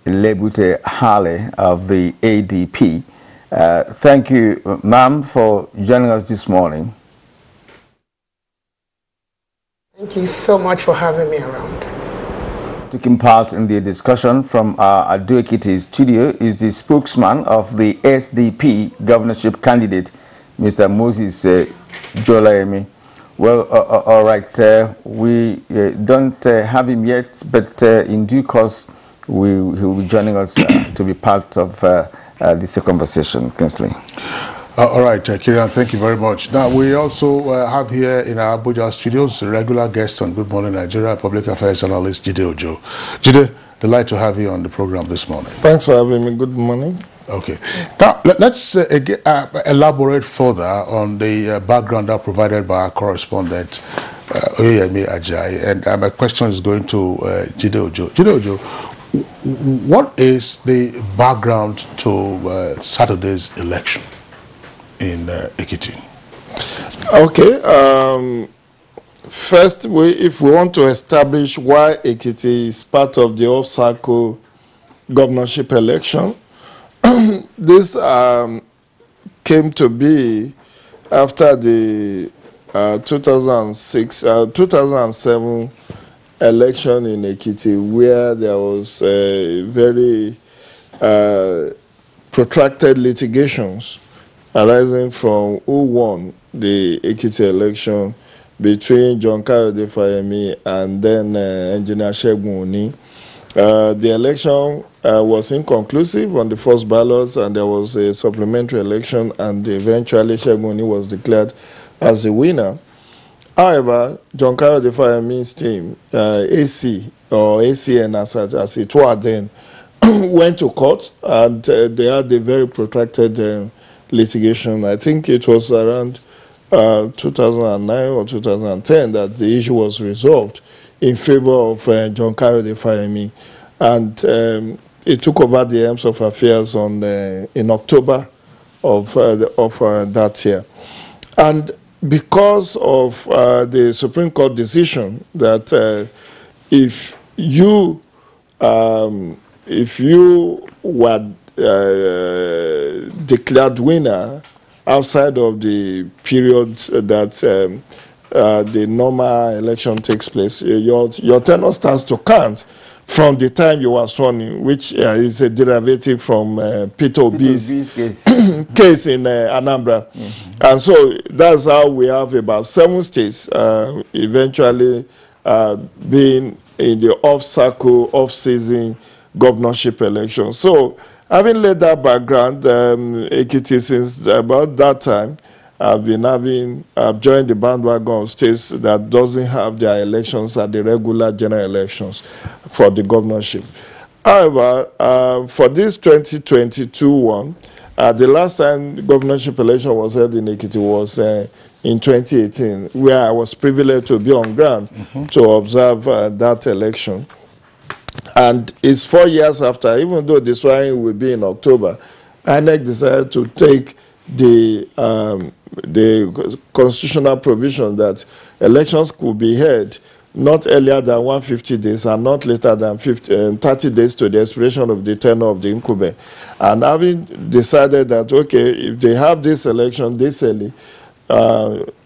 Lebute Hale of the ADP. Thank you, ma'am, for joining us this morning. Thank you so much for having me around. Taking part in the discussion from our Ado Ekiti studio is the spokesman of the SDP governorship candidate, Mr. Moses Jolayemi. Well, all right, we don't have him yet, but in due course, he will be joining us to be part of this conversation. Kinsley. All right, Kieran, thank you very much. Now, we also have here in our Abuja studios a regular guest on Good Morning Nigeria, public affairs analyst Jide Ojo. Jide, delight to have you on the program this morning. Thanks for having me. Good morning. Okay. Now, let's elaborate further on the background that provided by our correspondent, Oyeyemi Ajayi. And my question is going to Jide Ojo. Jide Ojo, what is the background to Saturday's election in Ekiti? Okay. First, if we want to establish why Ekiti is part of the off-cycle governorship election, this came to be after the 2007 election in Ekiti, where there was a very protracted litigations arising from who won the Ekiti election between John Kayode Fayemi and then Engineer Segun Oni. The election was inconclusive on the first ballots, and there was a supplementary election, and eventually Segun Oni was declared as the winner. However, John Kayode Fayemi's team, AC or ACN as it were then, went to court, and they had a very protracted litigation. I think it was around 2009 or 2010 that the issue was resolved in favor of John Kayode Fayemi, and it took over the helms of affairs in October of that year. And because of the Supreme Court decision that if you were declared winner outside of the period that the normal election takes place, your tenure starts to count. from the time you were sworn in, which is a derivative from Peter Obi's case in Anambra. And so that's how we have about 7 states eventually being in the off-cycle, off-season governorship election. So having laid that background, Ekiti, since about that time, I've joined the bandwagon of states that doesn't have their elections at the regular general elections for the governorship. However, for this 2022 one, the last time the governorship election was held in Ekiti was in 2018, where I was privileged to be on ground to observe that election. And it's 4 years after, even though the swearing will be in October, INEC decided to take the constitutional provision that elections could be held not earlier than 150 days and not later than 30 days to the expiration of the tenure of the incumbent. And having decided that, okay, if they have this election this early,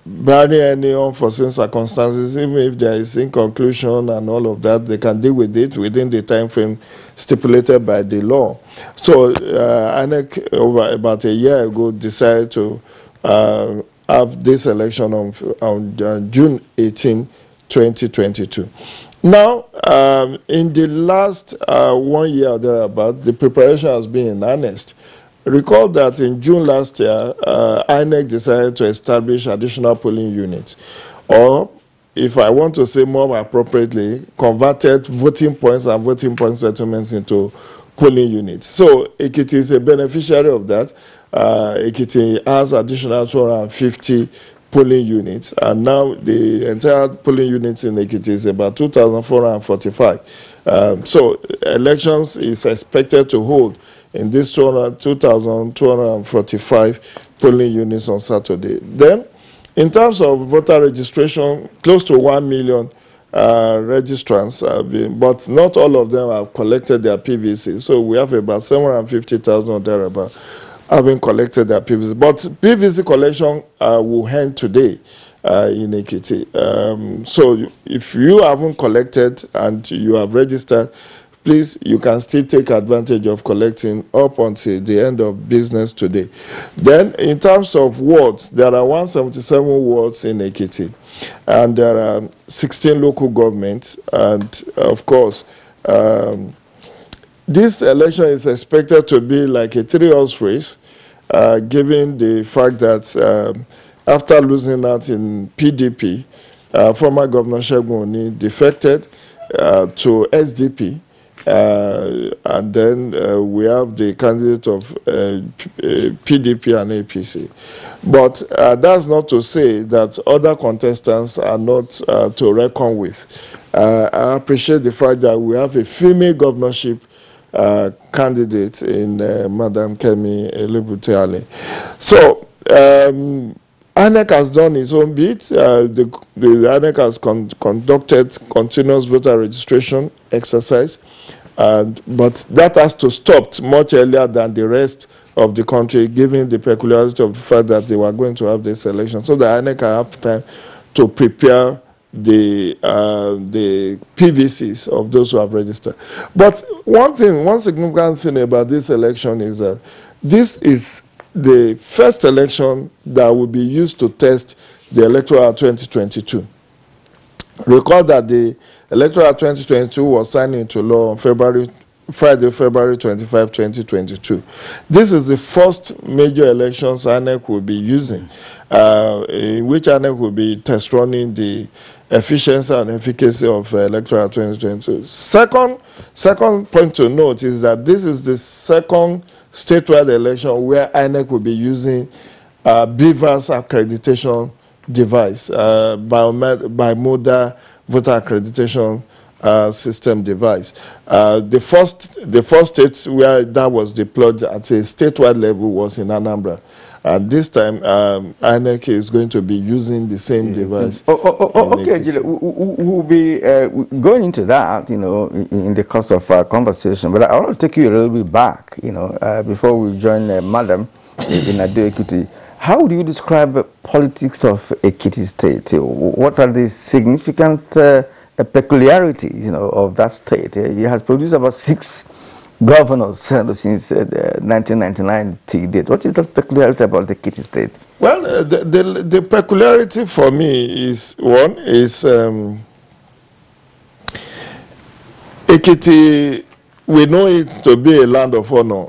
barring any unforeseen circumstances, even if there is inconclusion and all of that, they can deal with it within the time frame stipulated by the law. So INEC, over about a year ago, decided to have this election on June 18, 2022. Now, in the last 1 year or thereabout, the preparation has been in earnest. Recall that in June last year, INEC decided to establish additional polling units, or, if I want to say more appropriately, converted voting points and voting point settlements into polling units. So Ekiti is a beneficiary of that. Ekiti has additional 250 polling units, and now the entire polling units in Ekiti is about 2,445. So elections is expected to hold in this 2,245 polling units on Saturday. Then, in terms of voter registration, close to 1 million registrants have been, but not all of them have collected their PVC. So we have about 750,000 thereabout having collected their PVC. But PVC collection will end today in Ekiti. So if you haven't collected and you have registered, please, you can still take advantage of collecting up until the end of business today. Then, in terms of wards, there are 177 wards in Ekiti, and there are 16 local governments. And, of course, this election is expected to be like a 3-horse race, given the fact that after losing out in PDP, former Governor Segun Oni defected to SDP. And then we have the candidate of PDP and APC. But that's not to say that other contestants are not to reckon with. I appreciate the fact that we have a female governorship candidate in Madam Kemi Elebute-Ale. So INEC has done its own bit. The INEC has conducted continuous voter registration exercise, but that has to stop much earlier than the rest of the country, given the peculiarity of the fact that they were going to have this election. So the INEC can have time to prepare the PVCs of those who have registered. But one significant thing about this election is that this is the first election that will be used to test the electoral 2022. Recall that the electoral 2022 was signed into law on Friday, February 25, 2022. This is the first major elections INEC will be using, in which INEC will be test running the efficiency and efficacy of electoral 2022. Second point to note is that this is the second statewide election where INEC will be using BVAS accreditation device, bimodal voter accreditation system device. The first state where that was deployed at a statewide level was in Anambra. And this time, INEC is going to be using the same device. Okay, we'll be going into that, in the course of our conversation. But I want to take you a little bit back, before we join Madam in Ado Ekiti. How do you describe the politics of Ekiti State? What are the significant peculiarity, you know, of that state. It has produced about 6 governors since 1999 till date. What is the peculiarity about the Ekiti state? Well, the peculiarity for me is, one, is Ekiti, we know it to be a land of honor,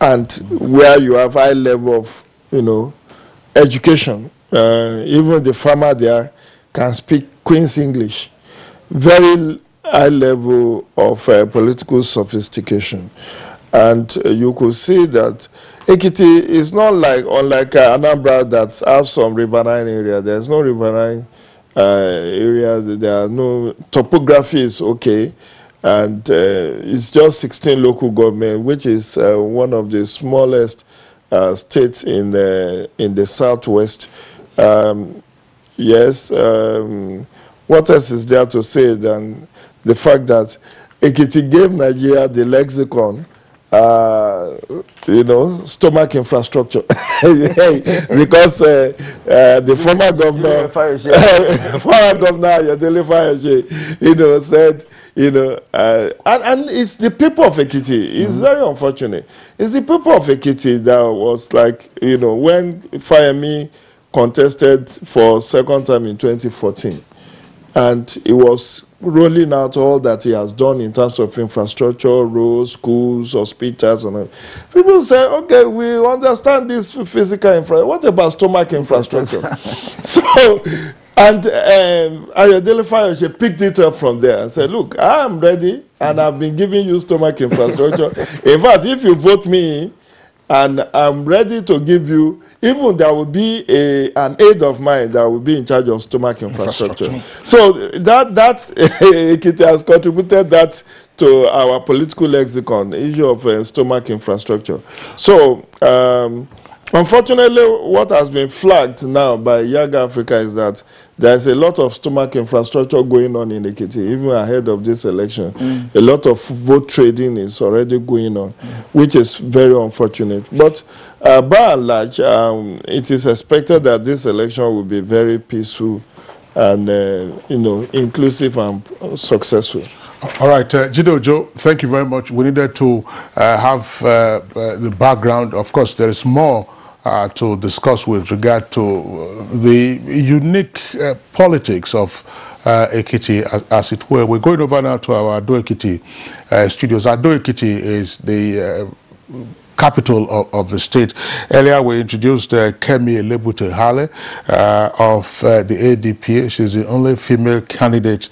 and where you have high level of, you know, education. Even the farmer there can speak Queen's English. Very high level of political sophistication. And you could see that Ekiti is not like, unlike Anambra that have some riverine area. There's no riverine area. There are no, topography is okay. And it's just 16 local government, which is one of the smallest states in the southwest. Yes, what else is there to say than the fact that Ekiti gave Nigeria the lexicon, you know, stomach infrastructure, because the former governor, Yadele Fayose, you know, said, you know, and it's the people of Ekiti. It's very unfortunate. It's the people of Ekiti that was like, you know, when Fayemi contested for second time in 2014, and he was rolling out all that he has done in terms of infrastructure, roads, schools, hospitals, and all. People say, okay, we understand this physical infrastructure. What about stomach infrastructure? So, and Ayodele Fayose picked it up from there and said, look, I am ready, and I've been giving you stomach infrastructure. In fact, if you vote me in, and I'm ready to give you, even there will be an aide of mine that will be in charge of stomach infrastructure. So that Ekiti has contributed that to our political lexicon, the issue of stomach infrastructure. So unfortunately, what has been flagged now by Young Africa is that there's a lot of stomach infrastructure going on in Ekiti, even ahead of this election. A lot of vote trading is already going on, which is very unfortunate. But by and large, it is expected that this election will be very peaceful and, you know, inclusive and successful. All right, Jido Joe, thank you very much. We needed to have the background. Of course, there is more to discuss with regard to the unique politics of Ekiti, as it were. We're going over now to our Ado Ekiti studios. Ado Ekiti is the capital of the state. Earlier, we introduced Kemi Elebute-Hale of the ADP. She's the only female candidate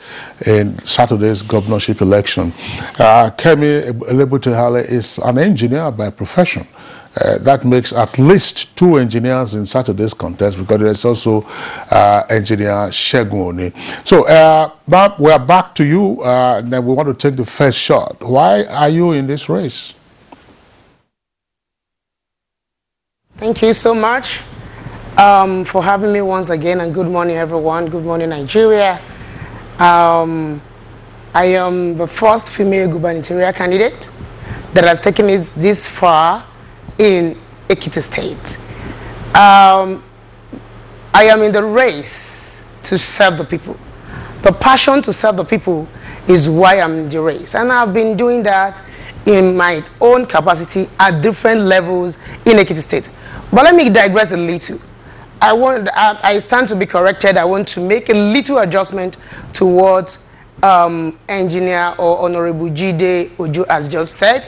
in Saturday's governorship election. Kemi Elebute-Hale is an engineer by profession. That makes at least 2 engineers in Saturday's contest, because there's also engineer Shegun. So, we are back to you. Then we want to take the first shot. Why are you in this race? Thank you so much for having me once again, and good morning, everyone. Good morning, Nigeria. I am the first female gubernatorial candidate that has taken it this far in Ekiti State. I am in the race to serve the people. The passion to serve the people is why I'm in the race. And I've been doing that in my own capacity at different levels in Ekiti State. But let me digress a little. I stand to be corrected. I want to make a little adjustment towards engineer or Honorable Jide Ojo has just said.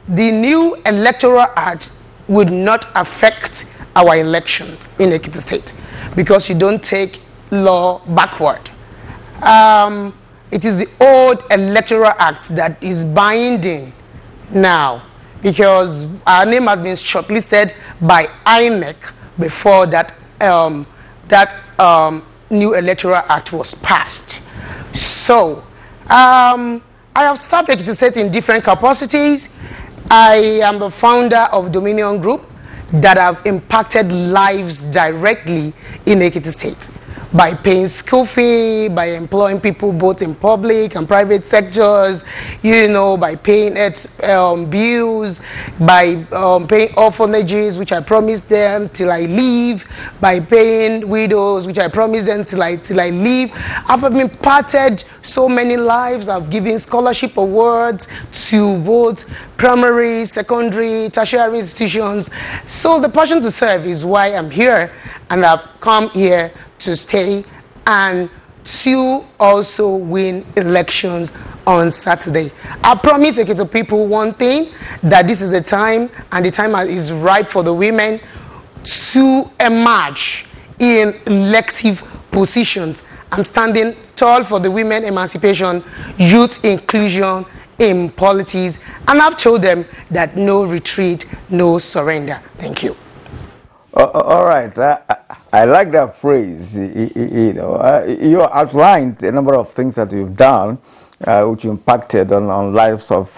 The new electoral act would not affect our elections in Ekiti State, because you don't take law backward. It is the old electoral act that is binding now, because our name has been shortlisted by INEC before that new electoral act was passed. So I have served Ekiti State in different capacities. I am the founder of Dominion Group that have impacted lives directly in Ekiti State. by paying school fee, by employing people both in public and private sectors, you know, by paying bills, by paying orphanages, which I promised them till I leave, by paying widows, which I promised them till I leave. I've imparted so many lives. I've given scholarship awards to both primary, secondary, tertiary institutions. So the passion to serve is why I'm here, and I've come here to stay and to also win elections on Saturday. I promise Ekiti people one thing, that this is a time, and the time is ripe for the women to emerge in elective positions. I'm standing tall for the women emancipation, youth inclusion in politics, and I've told them that no retreat, no surrender. Thank you. All right. I like that phrase. You outlined a number of things that you've done, which impacted on lives of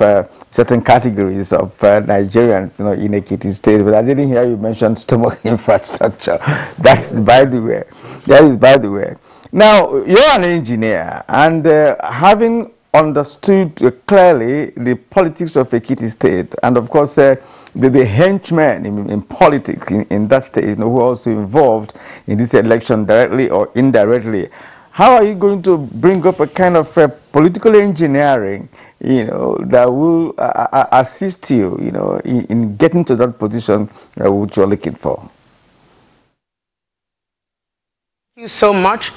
certain categories of Nigerians, in Ekiti State. But I didn't hear you mention stomach infrastructure. That's by the way. That is by the way. Now, you're an engineer, and having understood clearly the politics of Ekiti State, and of course the henchmen in politics in that state, who are also involved in this election directly or indirectly, how are you going to bring up a kind of political engineering, that will assist you, in getting to that position which you're looking for? Thank you so much.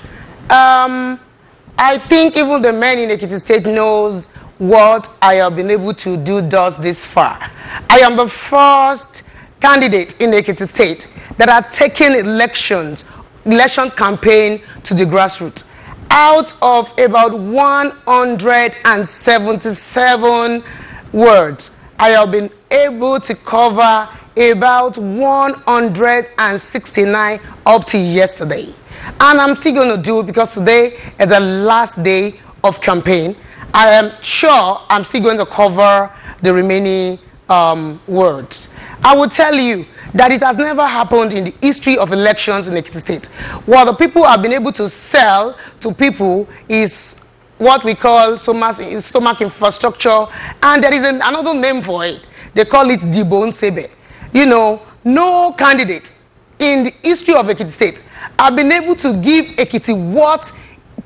I think even the men in Ekiti State knows what I have been able to do thus this far. I am the first candidate in Ekiti State that are taking election campaign to the grassroots. Out of about 177 words, I have been able to cover about 169 up to yesterday. And I'm still going to do it because today is the last day of campaign. I am sure I'm still going to cover the remaining words. I will tell you that it has never happened in the history of elections in Ekiti State. What the people have been able to sell to people is what we call stomach infrastructure, and there is another name for it. They call it Dibon Sebe. No candidate in the history of Ekiti State have been able to give Ekiti what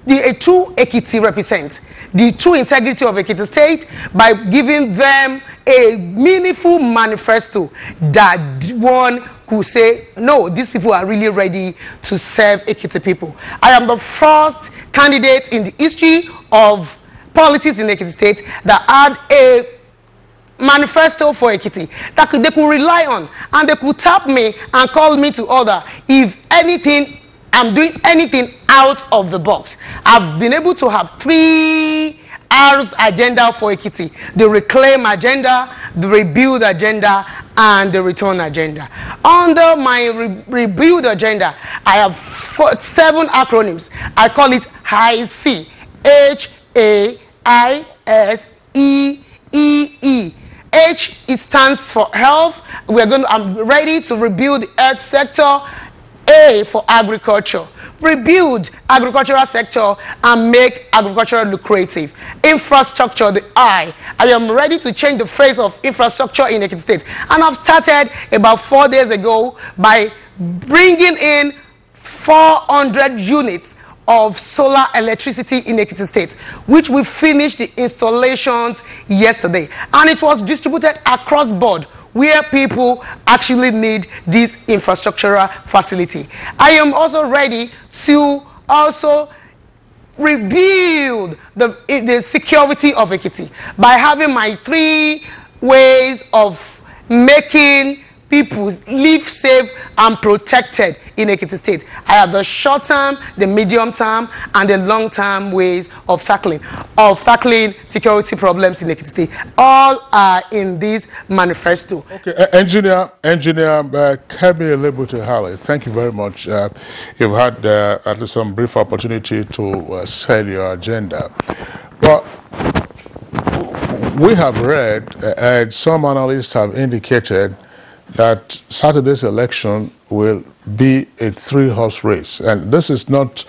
a true Ekiti represents, the true integrity of Ekiti State, by giving them a meaningful manifesto that one could say, no, these people are really ready to serve Ekiti people. I am the first candidate in the history of politics in Ekiti State that had a manifesto for Ekiti that they could rely on, and they could tap me and call me to order if anything, I'm doing anything out of the box. I've been able to have 3 R's agenda for Ekiti: the reclaim agenda, the rebuild agenda, and the return agenda. Under my rebuild agenda, I have 7 acronyms. I call it HAISEE. HAISEE. H, it stands for health. I'm ready to rebuild the earth sector. A for agriculture. Rebuild agricultural sector and make agriculture lucrative. Infrastructure, the I am ready to change the face of infrastructure in Ekiti State. And I've started about 4 days ago by bringing in 400 units of solar electricity in Ekiti State, which we finished the installations yesterday. And it was distributed across board where people actually need this infrastructural facility. I am also ready to also rebuild the security of Ekiti by having my 3 ways of making people live safe and protected in Ekiti State. I have the short term, the medium term, and the long term ways of tackling security problems in Ekiti State. All are in this manifesto. Okay, Engineer Kemi Elebutu-Hale, thank you very much. You've had at least some brief opportunity to sell your agenda. Well, we have read, and some analysts have indicated that Saturday's election will be a three-horse race. And this is not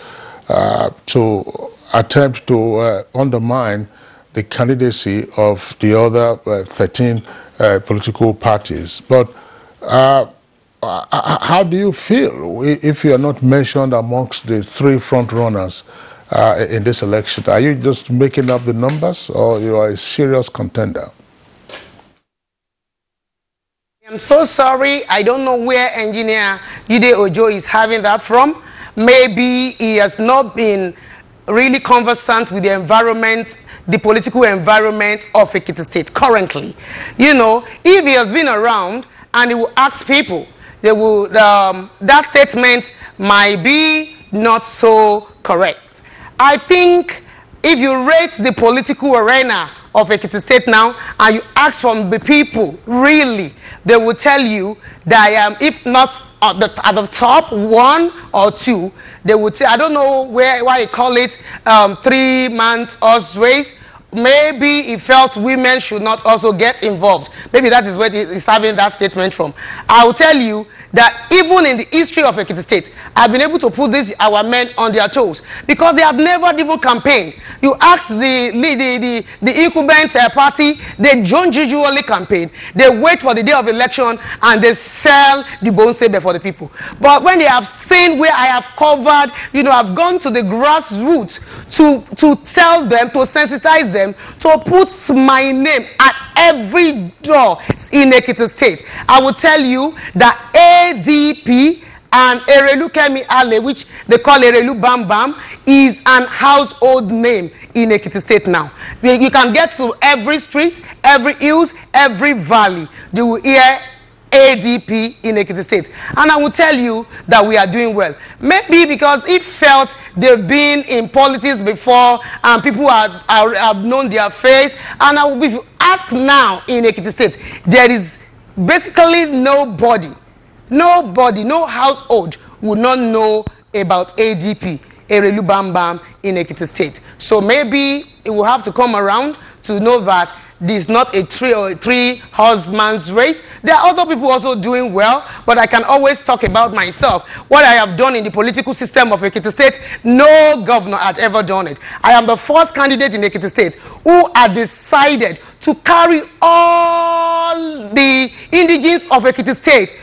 to attempt to undermine the candidacy of the other 13 political parties. But how do you feel if you are not mentioned amongst the three front runners in this election? Are you just making up the numbers, or you are a serious contender? I'm so sorry. I don't know where Engineer Jide Ojo is having that from. Maybe he has not been really conversant with the environment, the political environment of Ekiti State currently. You know, if he has been around and he will ask people, they will, that statement might be not so correct. I think if you rate the political arena of Ekiti State now and you ask from the people, really, they will tell you that if not at the top 1 or 2, they would say, I don't know why you call it 3-man horse race. Maybe he felt women should not also get involved. Maybe that is where he's having that statement from. I will tell you that even in the history of Ekiti State, I've been able to put our men on their toes because they have never even campaigned. You ask the incumbent party, they don't usually campaign. They wait for the day of election and they sell the bone saber for the people. But when they have seen where I have covered, you know, I've gone to the grassroots to tell them, to sensitize them, to put my name at every door in Ekiti State. I will tell you that ADP and Erelu Kemi Ale, which they call Erelu Bam Bam, is an household name in Ekiti State now. You can get to every street, every hills, every valley. You will hear ADP in Ekiti State. And I will tell you that we are doing well. Maybe because it felt they've been in politics before and people have known their face. And if you ask now in Ekiti State, there is basically nobody, no household would not know about ADP, Erelu Bam Bam, in Ekiti State. So maybe it will have to come around to know that this is not a three-horseman's race. There are other people also doing well, but I can always talk about myself. What I have done in the political system of Ekiti State, no governor had ever done it. I am the first candidate in Ekiti State who had decided to carry all the indigenes of Ekiti State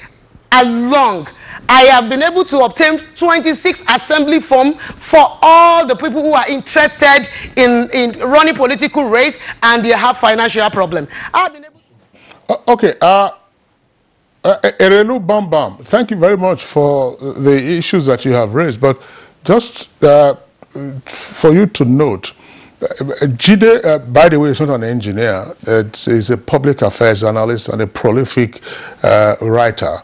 along. I have been able to obtain 26 assembly forms for all the people who are interested in running political race and they have financial problem. I've been able okay, Erelu Bam Bam, thank you very much for the issues that you have raised, but just for you to note, Jide, by the way, is not an engineer. He's a public affairs analyst and a prolific writer.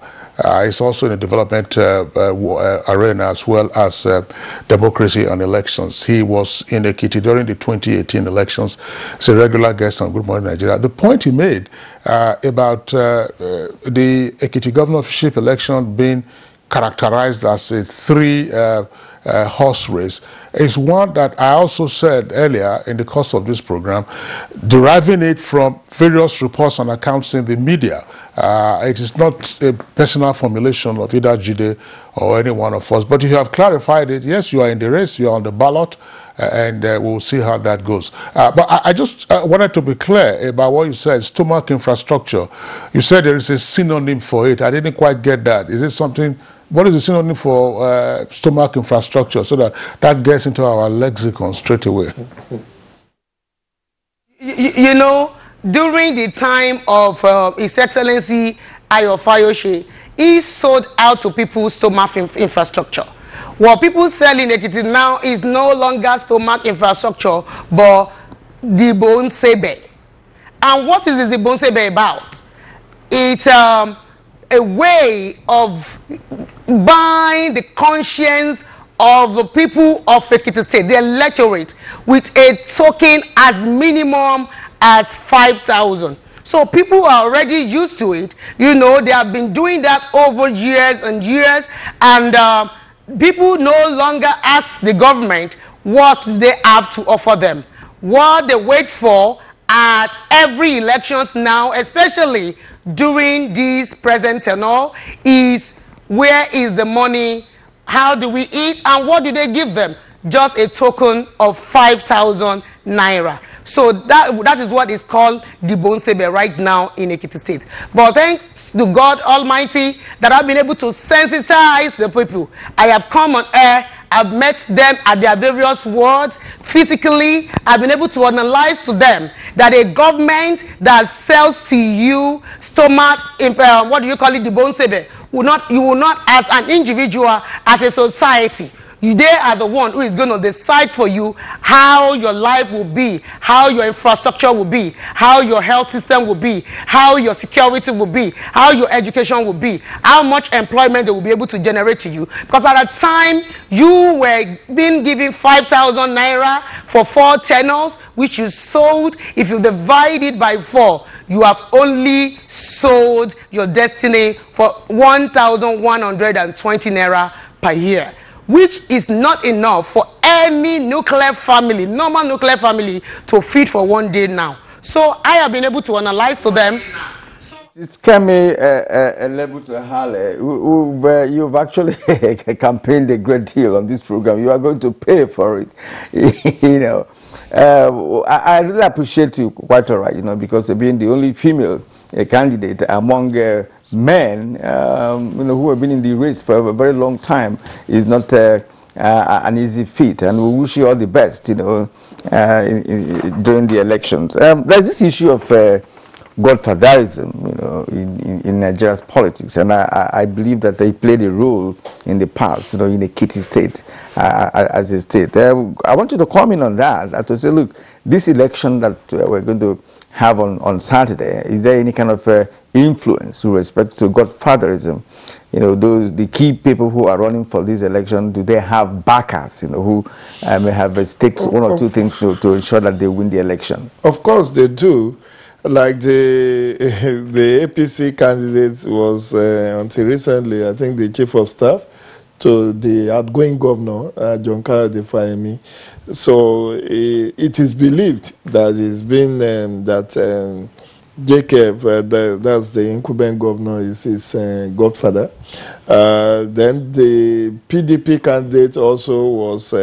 He's also in the development arena as well as democracy and elections. He was in Ekiti during the 2018 elections. He's a regular guest on Good Morning Nigeria. The point he made about the Ekiti governorship election being characterized as a three-horse race is one that I also said earlier in the course of this program, deriving it from various reports and accounts in the media. It is not a personal formulation of either Jide or any one of us, but you have clarified it. Yes, you are in the race, you are on the ballot, and we'll see how that goes. But I just wanted to be clear about what you said, stomach infrastructure. You said there is a synonym for it. I didn't quite get that. Is it something... What is the synonym for stomach infrastructure so that gets into our lexicon straight away? You know, during the time of His Excellency Ayo Fayose, he sold out to people stomach infrastructure. What people sell in Ekiti now is no longer stomach infrastructure, but the bone saber. And what is the bone saber about? It's a way of buying the conscience of the people of Ekiti State, the electorate, with a token as minimum as 5,000. So people are already used to it. You know, they have been doing that over years and years, and people no longer ask the government what they have to offer them. What they wait for at every elections now, especially during this present tenure, is Where is the money? How do we eat? And what do they give them? Just a token of 5,000 naira. So that is what is called the Bonsebe right now in Ekiti State. But thanks to God Almighty that I've been able to sensitize the people. I have come on air. I've met them at their various wards. Physically, I've been able to analyze to them that a government that sells to you stomach, what do you call it, the Bonsebe, you will not as an individual, as a society, they are the one who is going to decide for you how your life will be, how your infrastructure will be, how your health system will be, how your security will be, how your education will be, how much employment they will be able to generate to you. Because at a time, you were being given 5,000 naira for 4 tenors, which you sold. If you divide it by 4, you have only sold your destiny for 1,120 naira per year, which is not enough for any nuclear family, normal nuclear family, to feed for 1 day now. So I have been able to analyze to them. It's Kemi Elebu to Hale. You've actually campaigned a great deal on this program. You are going to pay for it. You know, I really appreciate you quite all right, you know, because being the only female candidate among men, you know, who have been in the race for a very long time is not an easy feat, and we wish you all the best, you know, during the elections. There's this issue of godfatherism, you know, in Nigeria's politics, and I believe that they played a role in the past, you know, in Ekiti State as a state. I want you to comment on that, and to say, look, this election that we're going to have on Saturday, is there any kind of influence with respect to godfatherism? You know, the key people who are running for this election, do they have backers, you know, who may have stakes one or two things to ensure that they win the election? Of course they do. Like the APC candidate was, until recently, I think the chief of staff to the outgoing governor, John Kayode Fayemi. So it is believed that it's been that Jacob, that's the incumbent governor, is his godfather. Then the PDP candidate also was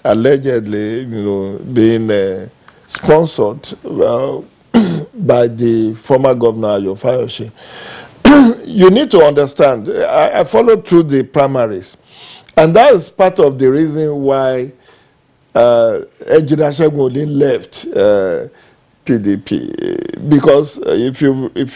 allegedly, you know, being sponsored by the former governor Ayo Fayoshi. You need to understand, I followed through the primaries, and that is part of the reason why Engineer Shegun left PDP, because if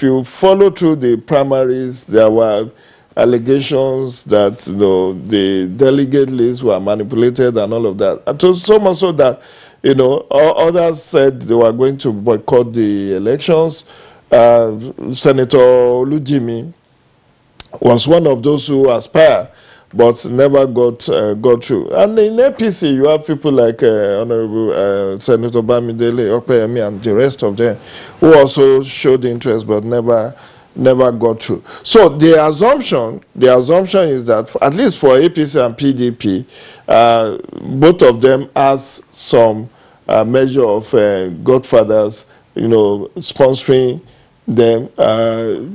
you follow through the primaries, there were allegations that, you know, the delegate lists were manipulated and all of that. And so much so that, you know, others said they were going to boycott the elections. Senator Olujimi was one of those who aspired but never got through. And in APC, you have people like Honorable Senator Bamidele, Opeyemi, and the rest of them who also showed interest but never got through. So the assumption is that, at least for APC and PDP, both of them has some measure of godfathers, you know, sponsoring them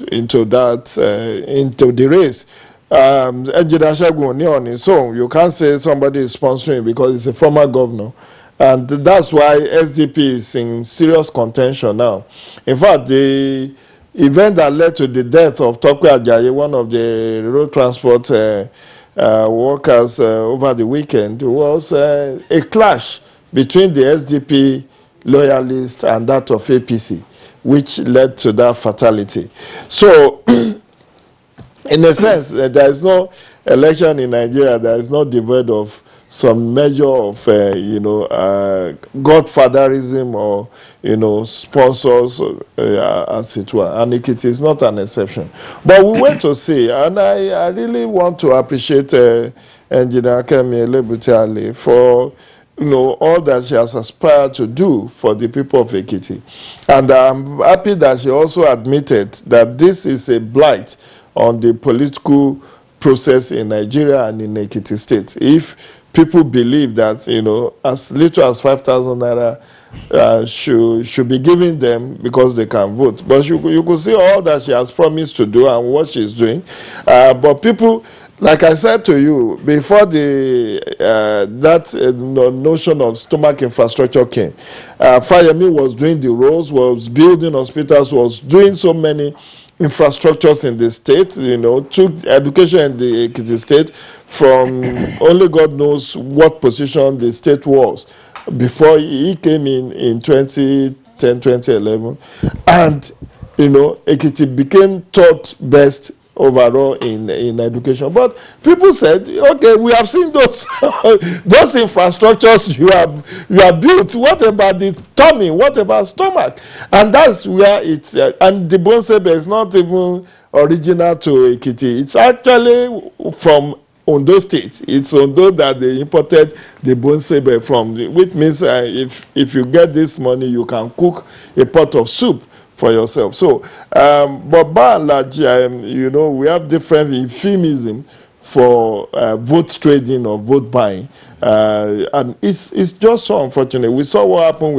into the race. Engineer Shegun on his own, you can't say somebody is sponsoring because he's a former governor. And that's why SDP is in serious contention now. In fact, the event that led to the death of Tokwe Ajayi, one of the road transport workers over the weekend, was a clash between the SDP loyalists and that of APC, which led to that fatality. So, in a sense, there is no election in Nigeria that is not devoid of some measure of, you know, godfatherism or, you know, sponsors, as it were. And it is not an exception. But we wait to see. And I really want to appreciate Engineer Kemi Elebu for, you know, all that she has aspired to do for the people of Ekiti. And I'm happy that she also admitted that this is a blight on the political process in Nigeria and in Ekiti State. If people believe that, you know, as little as 5,000 naira should be giving them because they can vote. But you could see all that she has promised to do and what she's doing. But people, like I said to you, before that notion of stomach infrastructure came, Fayemi was doing the roads, was building hospitals, was doing so many infrastructures in the state, you know, took education in the Ekiti state from only God knows what position the state was before he came in 2010, 2011. And, you know, Ekiti became third best overall in education. But people said, okay, we have seen those those infrastructures you have built. What about the tummy? What about stomach? And that's where it's and the bone saber is not even original to Ekiti. It's actually from Ondo State. It's Ondo that they imported the bone saber from, which means if you get this money, you can cook a pot of soup for yourself. So, but by and large, you know, we have different euphemism for vote trading or vote buying, and it's just so unfortunate. We saw what happened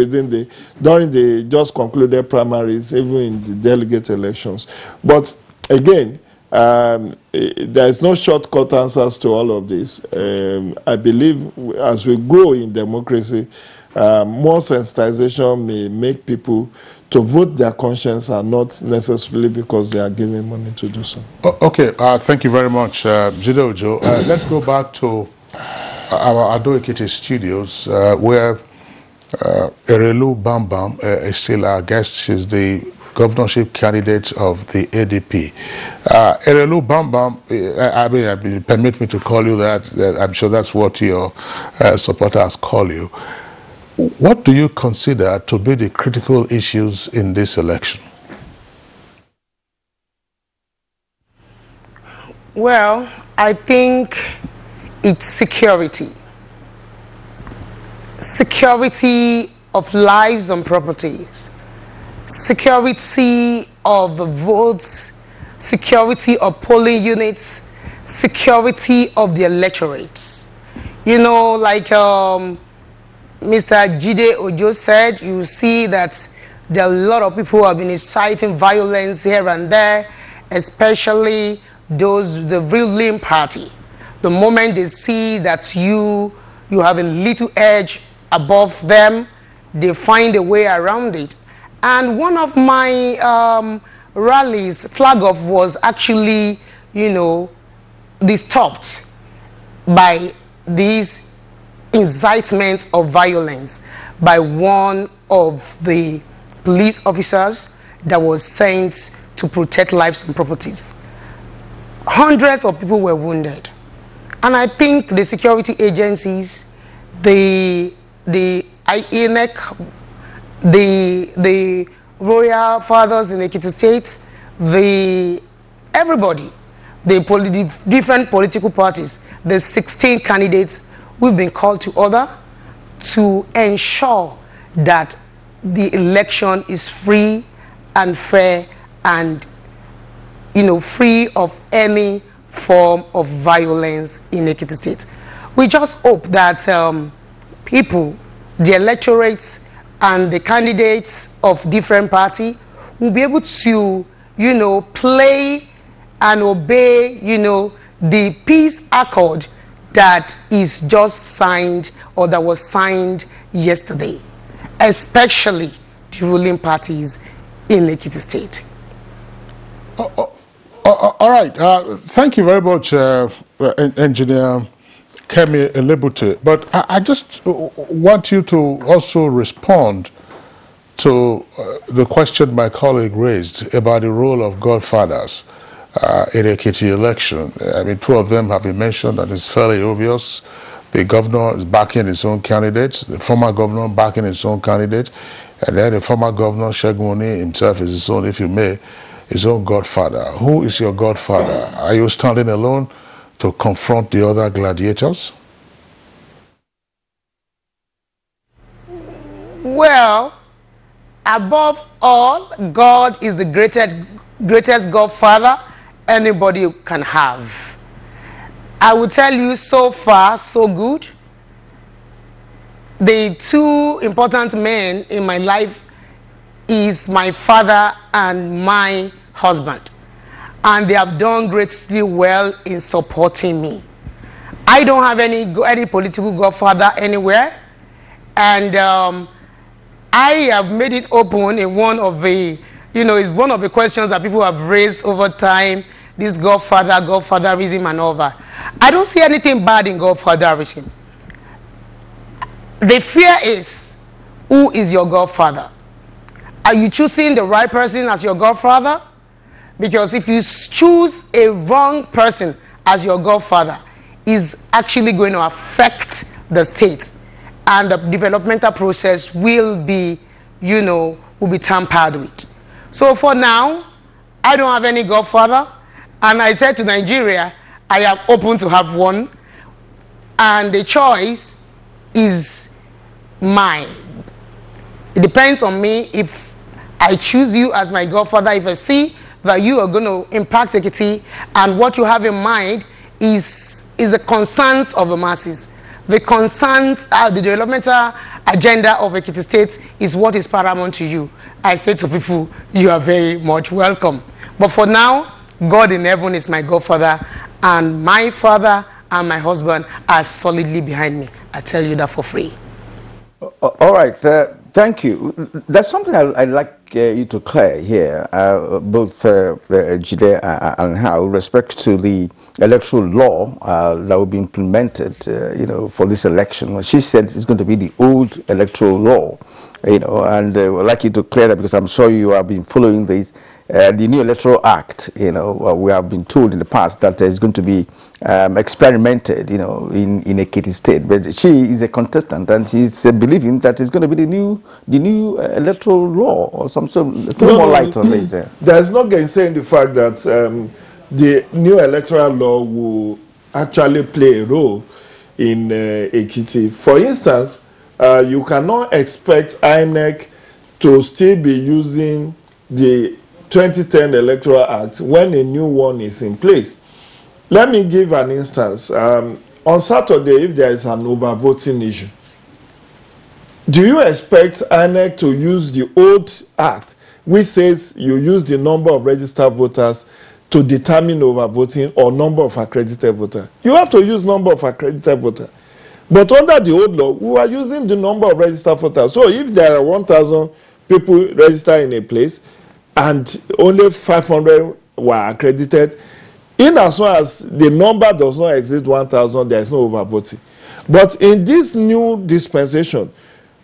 during the just concluded primaries, even in the delegate elections. But again, there is no shortcut answers to all of this. I believe as we grow in democracy, more sensitization may make people to vote their conscience and not necessarily because they are given money to do so. Okay, thank you very much, Jide Ojo. Let's go back to our Ado Ekiti studios, where Erelu Bambam is still our guest. She's the governorship candidate of the ADP. Erelu Bambam, I mean, permit me to call you that. I'm sure that's what your supporters call you. What do you consider to be the critical issues in this election? Well, I think it's security. Security of lives and properties. Security of the votes. Security of polling units. Security of the electorates. You know, like Mr. Jide Ojo said, you see that there are a lot of people who have been inciting violence here and there, especially the ruling party. The moment they see that you have a little edge above them, they find a way around it. And one of my rallies, flag off, was actually, you know, stopped by these incitement of violence by one of the police officers that was sent to protect lives and properties. Hundreds of people were wounded. And I think the security agencies, the INEC, the royal fathers in Ekiti State, everybody, the different political parties, the 16 candidates, we've been called to order to ensure that the election is free and fair and, you know, free of any form of violence in Ekiti State. We just hope that people, the electorates and the candidates of different parties will be able to, you know, play and obey, you know, the peace accord that is just signed or that was signed yesterday, especially the ruling parties in Ekiti State. All right. Thank you very much, Engineer Kemi Elebute. But I just want you to also respond to the question my colleague raised about the role of godfathers in the Ekiti election. I mean, two of them have been mentioned, and it's fairly obvious. The governor is backing his own candidate, the former governor backing his own candidate, and then the former governor, Segun himself, is his own, if you may, his own godfather. Who is your godfather? Are you standing alone to confront the other gladiators? Well, above all, God is the greatest godfather anybody can have. I will tell you, so far, so good. the two important men in my life is my father and my husband. And they have done greatly well in supporting me. I don't have any political godfather anywhere. And I have made it open in one of the, it's one of the questions that people have raised over time, this godfatherism and all that. I don't see anything bad in godfatherism. The fear is, who is your godfather? Are you choosing the right person as your godfather? Because if you choose a wrong person as your godfather, is actually going to affect the state, and the developmental process will be, will be tampered with. So for now, I don't have any godfather, and I said to Nigeria, I am open to have one, and the choice is mine. It depends on me if I choose you as my godfather, if I see that you are going to impact Ekiti, and what you have in mind is the concerns of the masses. The concerns, the developmental agenda of Ekiti State is what is paramount to you. I say to people, you are very much welcome. But for now, God in heaven is my godfather, and my father and my husband are solidly behind me. I tell you that for free. All right, thank you. There's something I'd like you to clear here, both Jide and How, with respect to the electoral law that will be implemented, for this election. She said it's going to be the old electoral law, and I'd like you to clear that, because I'm sure you have been following this. The new Electoral Act, we have been told in the past that it's going to be experimented, in Ekiti State. But she is a contestant, and she's believing that it's going to be the new electoral law or some sort. Throw more light on this. There's no gainsaying the fact that the new electoral law will actually play a role in Ekiti. For instance, you cannot expect INEC to still be using the 2010 Electoral Act when a new one is in place. Let me give an instance. On Saturday, if there is an overvoting issue, do you expect INEC to use the old act, which says you use the number of registered voters to determine overvoting or number of accredited voters? You have to use number of accredited voters. But under the old law, we are using the number of registered voters. So if there are 1,000 people registered in a place and only 500 were accredited, in as well as the number does not exceed 1,000, there is no overvoting. But in this new dispensation,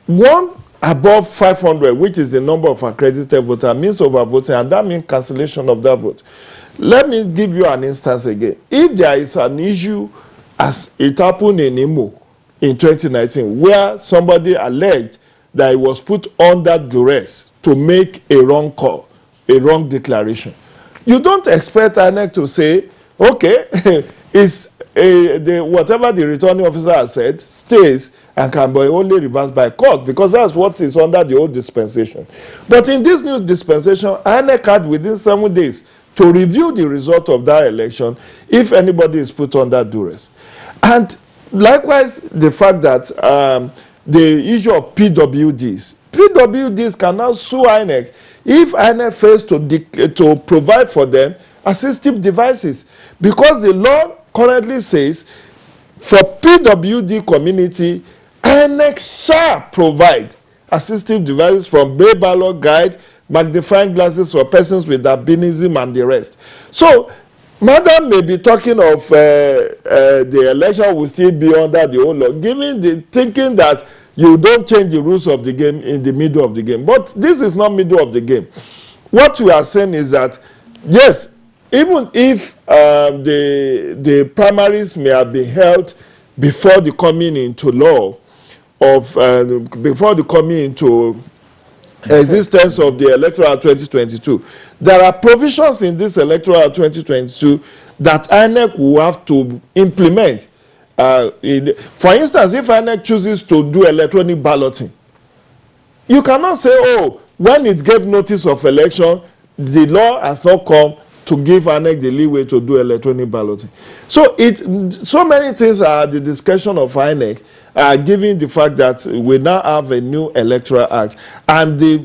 one above 500, which is the number of accredited voters, means overvoting, and that means cancellation of that vote. Let me give you an instance again. If there is an issue, as it happened in Imo in 2019, where somebody alleged that he was put under duress to make a wrong call, a wrong declaration, you don't expect INEC to say, okay, whatever the returning officer has said stays and can be only reversed by court, because that's what is under the old dispensation. But in this new dispensation, INEC had within 7 days to review the result of that election if anybody is put under duress. And likewise, the fact that the issue of PWDs can now sue INEC if INEC fails to provide for them assistive devices, because the law currently says for PWD community, INEC shall provide assistive devices from Bay Ballot Guide, magnifying glasses for persons with albinism and the rest. So, Madam may be talking of the election will still be under the old law, given the thinking that you don't change the rules of the game in the middle of the game. But this is not middle of the game. What we are saying is that, yes, even if the primaries may have been held before the coming into law of, before the coming into existence of the electoral 2022, there are provisions in this electoral 2022 that INEC will have to implement. For instance, if INEC chooses to do electronic balloting, you cannot say, oh, when it gave notice of election, the law has not come, to give INEC the leeway to do electronic balloting. So so many things are at the discretion of INEC, given the fact that we now have a new electoral act. And the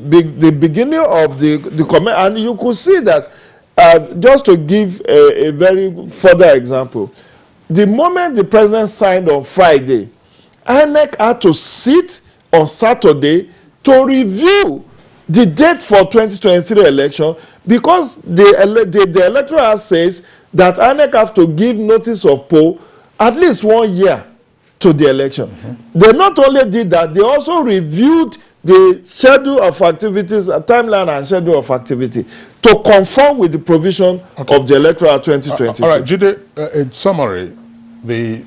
beginning of the comment, and you could see that, just to give a very further example, the moment the president signed on Friday, INEC had to sit on Saturday to review the date for 2023 election, because the electoral act says that INEC have to give notice of poll at least 1 year to the election. They not only did that, they also reviewed the schedule of activities, timeline and schedule of activity to conform with the provision of the electoral 2022. All right, Jide, in summary, the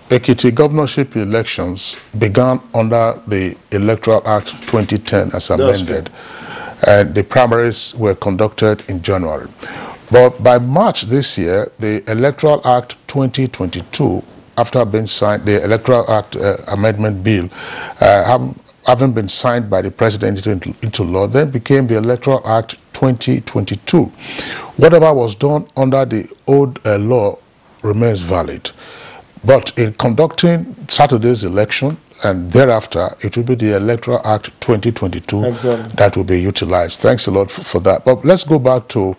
Ekiti governorship elections began under the Electoral Act 2010 as amended, and the primaries were conducted in January. But by March this year, the Electoral Act 2022, after being signed, the Electoral Act Amendment Bill, having been signed by the President into law, then became the Electoral Act 2022. Whatever was done under the old law remains valid. But in conducting Saturday's election and thereafter, it will be the Electoral Act 2022 that will be utilized. Thanks a lot for that. But let's go back to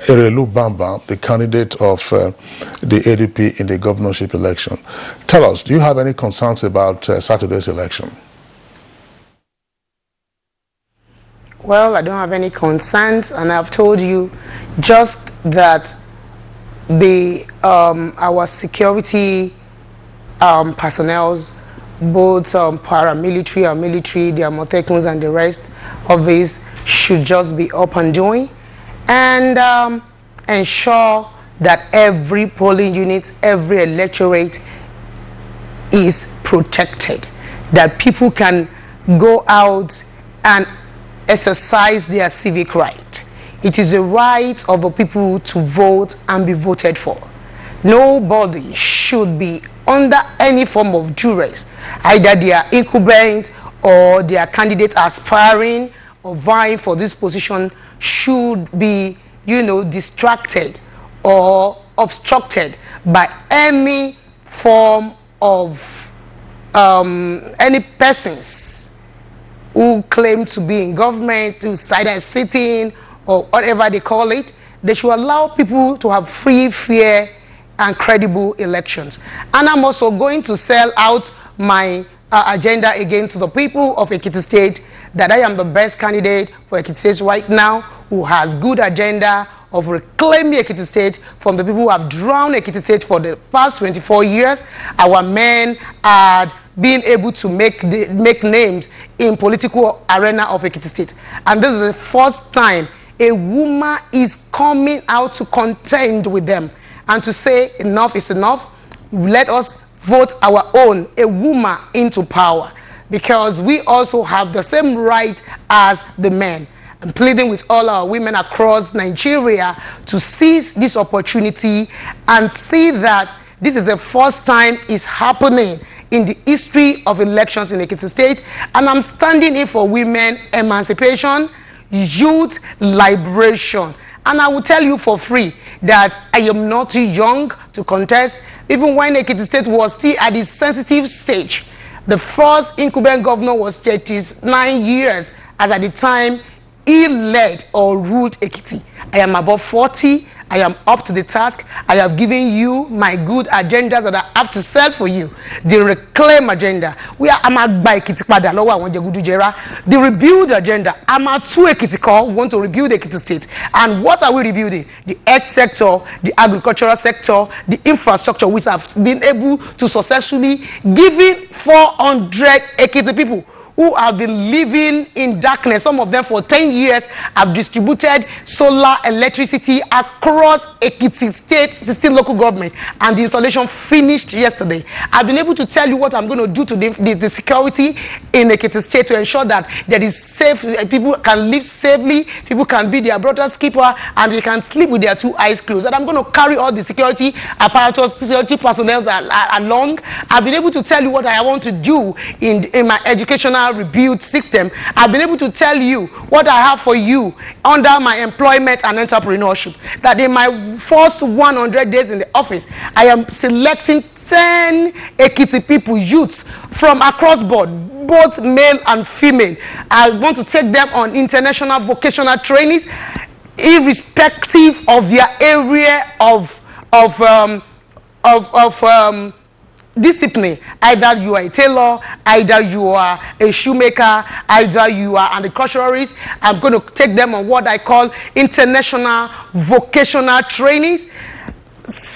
Erelu Bamba, the candidate of the ADP in the governorship election. Tell us, do you have any concerns about Saturday's election? Well, I don't have any concerns, and I've told you just that our security personnel, both paramilitary and military, the Amotekun and the rest of these, should just be up and doing, and ensure that every polling unit, every electorate is protected, that people can go out and exercise their civic right. It is a right of the people to vote and be voted for. Nobody should be under any form of duress. Either they are incumbent or their candidate aspiring or vying for this position should be, distracted or obstructed by any form of any persons who claim to be in government, to either sitting or whatever they call it. They should allow people to have free, fair, and credible elections. And I'm also going to sell out my agenda again to the people of Ekiti State, that I am the best candidate for Ekiti State right now, who has good agenda of reclaiming Ekiti State from the people who have drowned Ekiti State for the past 24 years. Our men are being able to make names in political arena of Ekiti State. And this is the first time a woman is coming out to contend with them and to say enough is enough. Let us vote our own, a woman, into power, because we also have the same right as the men. I'm pleading with all our women across Nigeria to seize this opportunity and see that this is the first time it's happening in the history of elections in Ekiti State. And I'm standing in for women emancipation, youth liberation. And I will tell you for free that I am not too young to contest. Even when Ekiti State was still at the sensitive stage, the first incumbent governor was 39 years, as at the time he led or ruled Ekiti. I am above 40. I am up to the task. I have given you my good agendas that I have to sell for you. The reclaim agenda. The rebuild agenda. We want to rebuild Ekiti State. And what are we rebuilding? The health sector, the agricultural sector, the infrastructure, which have been able to successfully giving 400 Ekiti people who have been living in darkness. Some of them for 10 years have distributed solar electricity across Ekiti State, 16 local government, and the installation finished yesterday. I've been able to tell you what I'm going to do to the security in Ekiti State to ensure that there is safe, people can live safely, people can be their brother's keeper, and they can sleep with their two eyes closed. And I'm going to carry all the security apparatus, security personnel along. I've been able to tell you what I want to do in my educational national rebuild system, I've been able to tell you what I have for you under my employment and entrepreneurship. That in my first 100 days in the office, I am selecting 10 Ekiti people, youths from across board, both male and female. I want to take them on international vocational trainings, irrespective of their area of discipline. Either you are a tailor, either you are a shoemaker, either you are an agriculturalist. I'm going to take them on what I call international vocational trainings.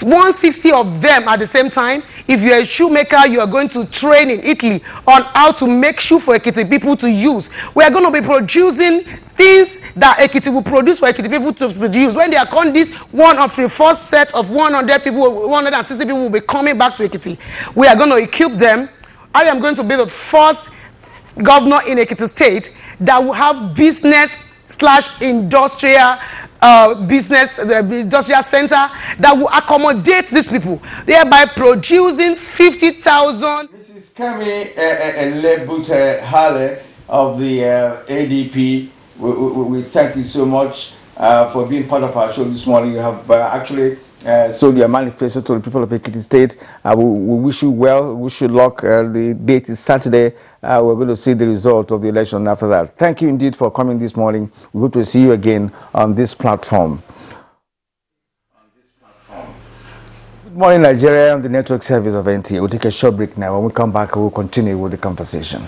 160 of them at the same time. If you're a shoemaker, you are going to train in Italy on how to make shoe for Ekiti people to use. We are going to be producing things that Ekiti will produce for Ekiti people to produce. When they are on this, one of the first set of 100 people, 160 people will be coming back to Ekiti. We are going to equip them. I am going to be the first governor in Ekiti State that will have business/industrial industrial center that will accommodate these people, thereby producing 50,000. Mrs. Kami Lebute-Hale of the ADP, we thank you so much for being part of our show this morning. You have actually sold your manifesto to the people of Ekiti State. We wish you well, wish you luck. The date is Saturday. We're going to see the result of the election after that. Thank you indeed for coming this morning. We hope to see you again on this platform. Good morning, Nigeria, the network service of NTA. We'll take a short break now. When we come back, we'll continue with the conversation.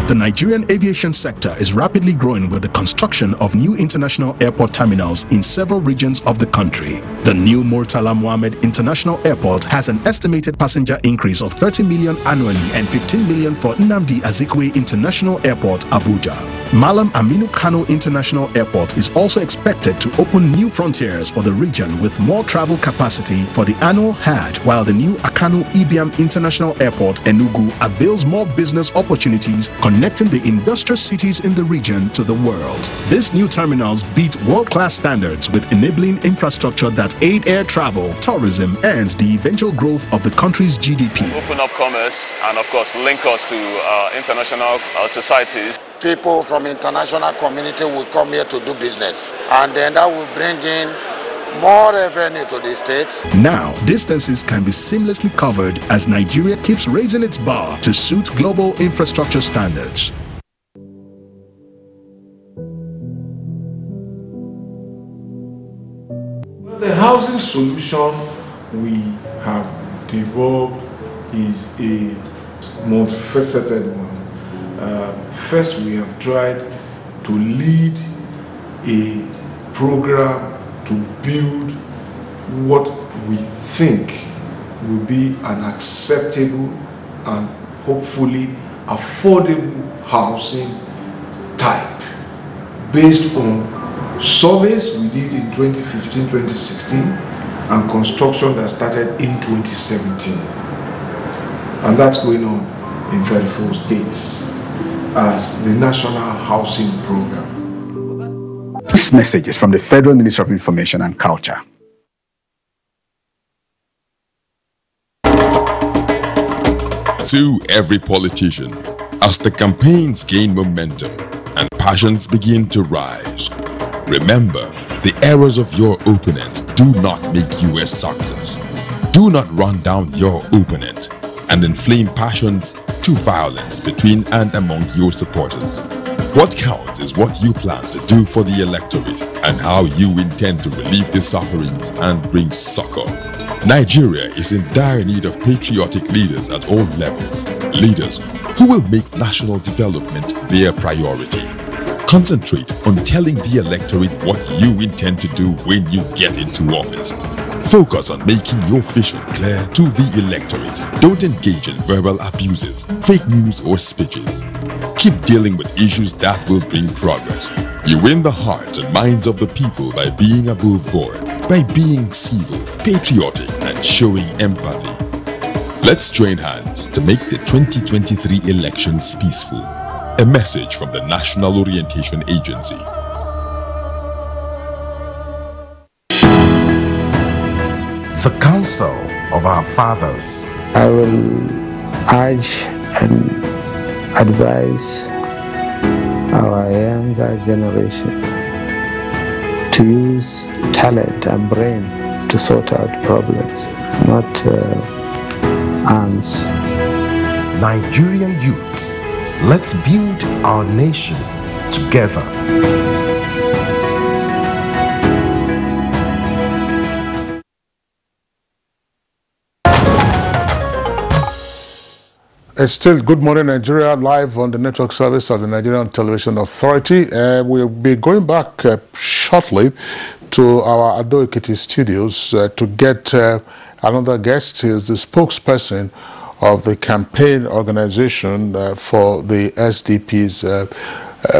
The Nigerian aviation sector is rapidly growing with the construction of new international airport terminals in several regions of the country. The new Murtala Mohammed International Airport has an estimated passenger increase of 30 million annually and 15 million for Nnamdi Azikiwe International Airport, Abuja. Malam Aminu Kano International Airport is also expected to open new frontiers for the region with more travel capacity for the annual Hajj, while the new Akanu Ibiam International Airport, Enugu, avails more business opportunities connecting the industrial cities in the region to the world. These new terminals beat world-class standards with enabling infrastructure that aid air travel, tourism, and the eventual growth of the country's GDP. Open up commerce and, of course, link us to international societies. People from international community will come here to do business, and then that will bring in more revenue to the state. Now, distances can be seamlessly covered as Nigeria keeps raising its bar to suit global infrastructure standards. Well, the housing solution we have developed is a multifaceted one. First, we have tried to lead a program to build what we think will be an acceptable and hopefully affordable housing type based on surveys we did in 2015-2016 and construction that started in 2017. And that's going on in 34 states as the National Housing Program. This message is from the Federal Ministry of Information and Culture. To every politician, as the campaigns gain momentum and passions begin to rise, remember, the errors of your opponents do not make you a success. Do not run down your opponent and inflame passions to violence between and among your supporters. What counts is what you plan to do for the electorate and how you intend to relieve the sufferings and bring succor. Nigeria is in dire need of patriotic leaders at all levels, leaders who will make national development their priority. Concentrate on telling the electorate what you intend to do when you get into office. Focus on making your vision clear to the electorate. Don't engage in verbal abuses, fake news or speeches. Keep dealing with issues that will bring progress. You win the hearts and minds of the people by being above board, by being civil, patriotic, and showing empathy. Let's join hands to make the 2023 elections peaceful. A message from the National Orientation Agency. The counsel of our fathers. I will urge and advise our younger generation to use talent and brain to sort out problems, not arms. Nigerian youths, let's build our nation together. It's still Good Morning Nigeria, live on the network service of the Nigerian Television Authority. We'll be going back shortly to our Ado Ekiti studios to get another guest. He is the spokesperson of the campaign organization for the SDP's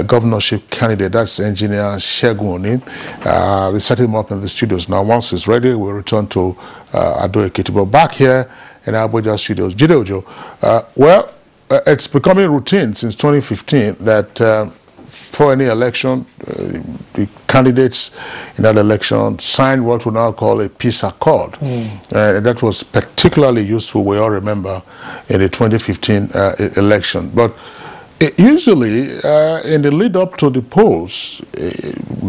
governorship candidate. That's Engineer Shegun. We set him up in the studios now. Once he's ready, we'll return to Ado Ekiti. But back here in Abuja studios, Jideojo, it's becoming routine since 2015 that for any election, the candidates in that election signed what we now call a peace accord. That was particularly useful, we all remember, in the 2015 election. But usually, in the lead up to the polls,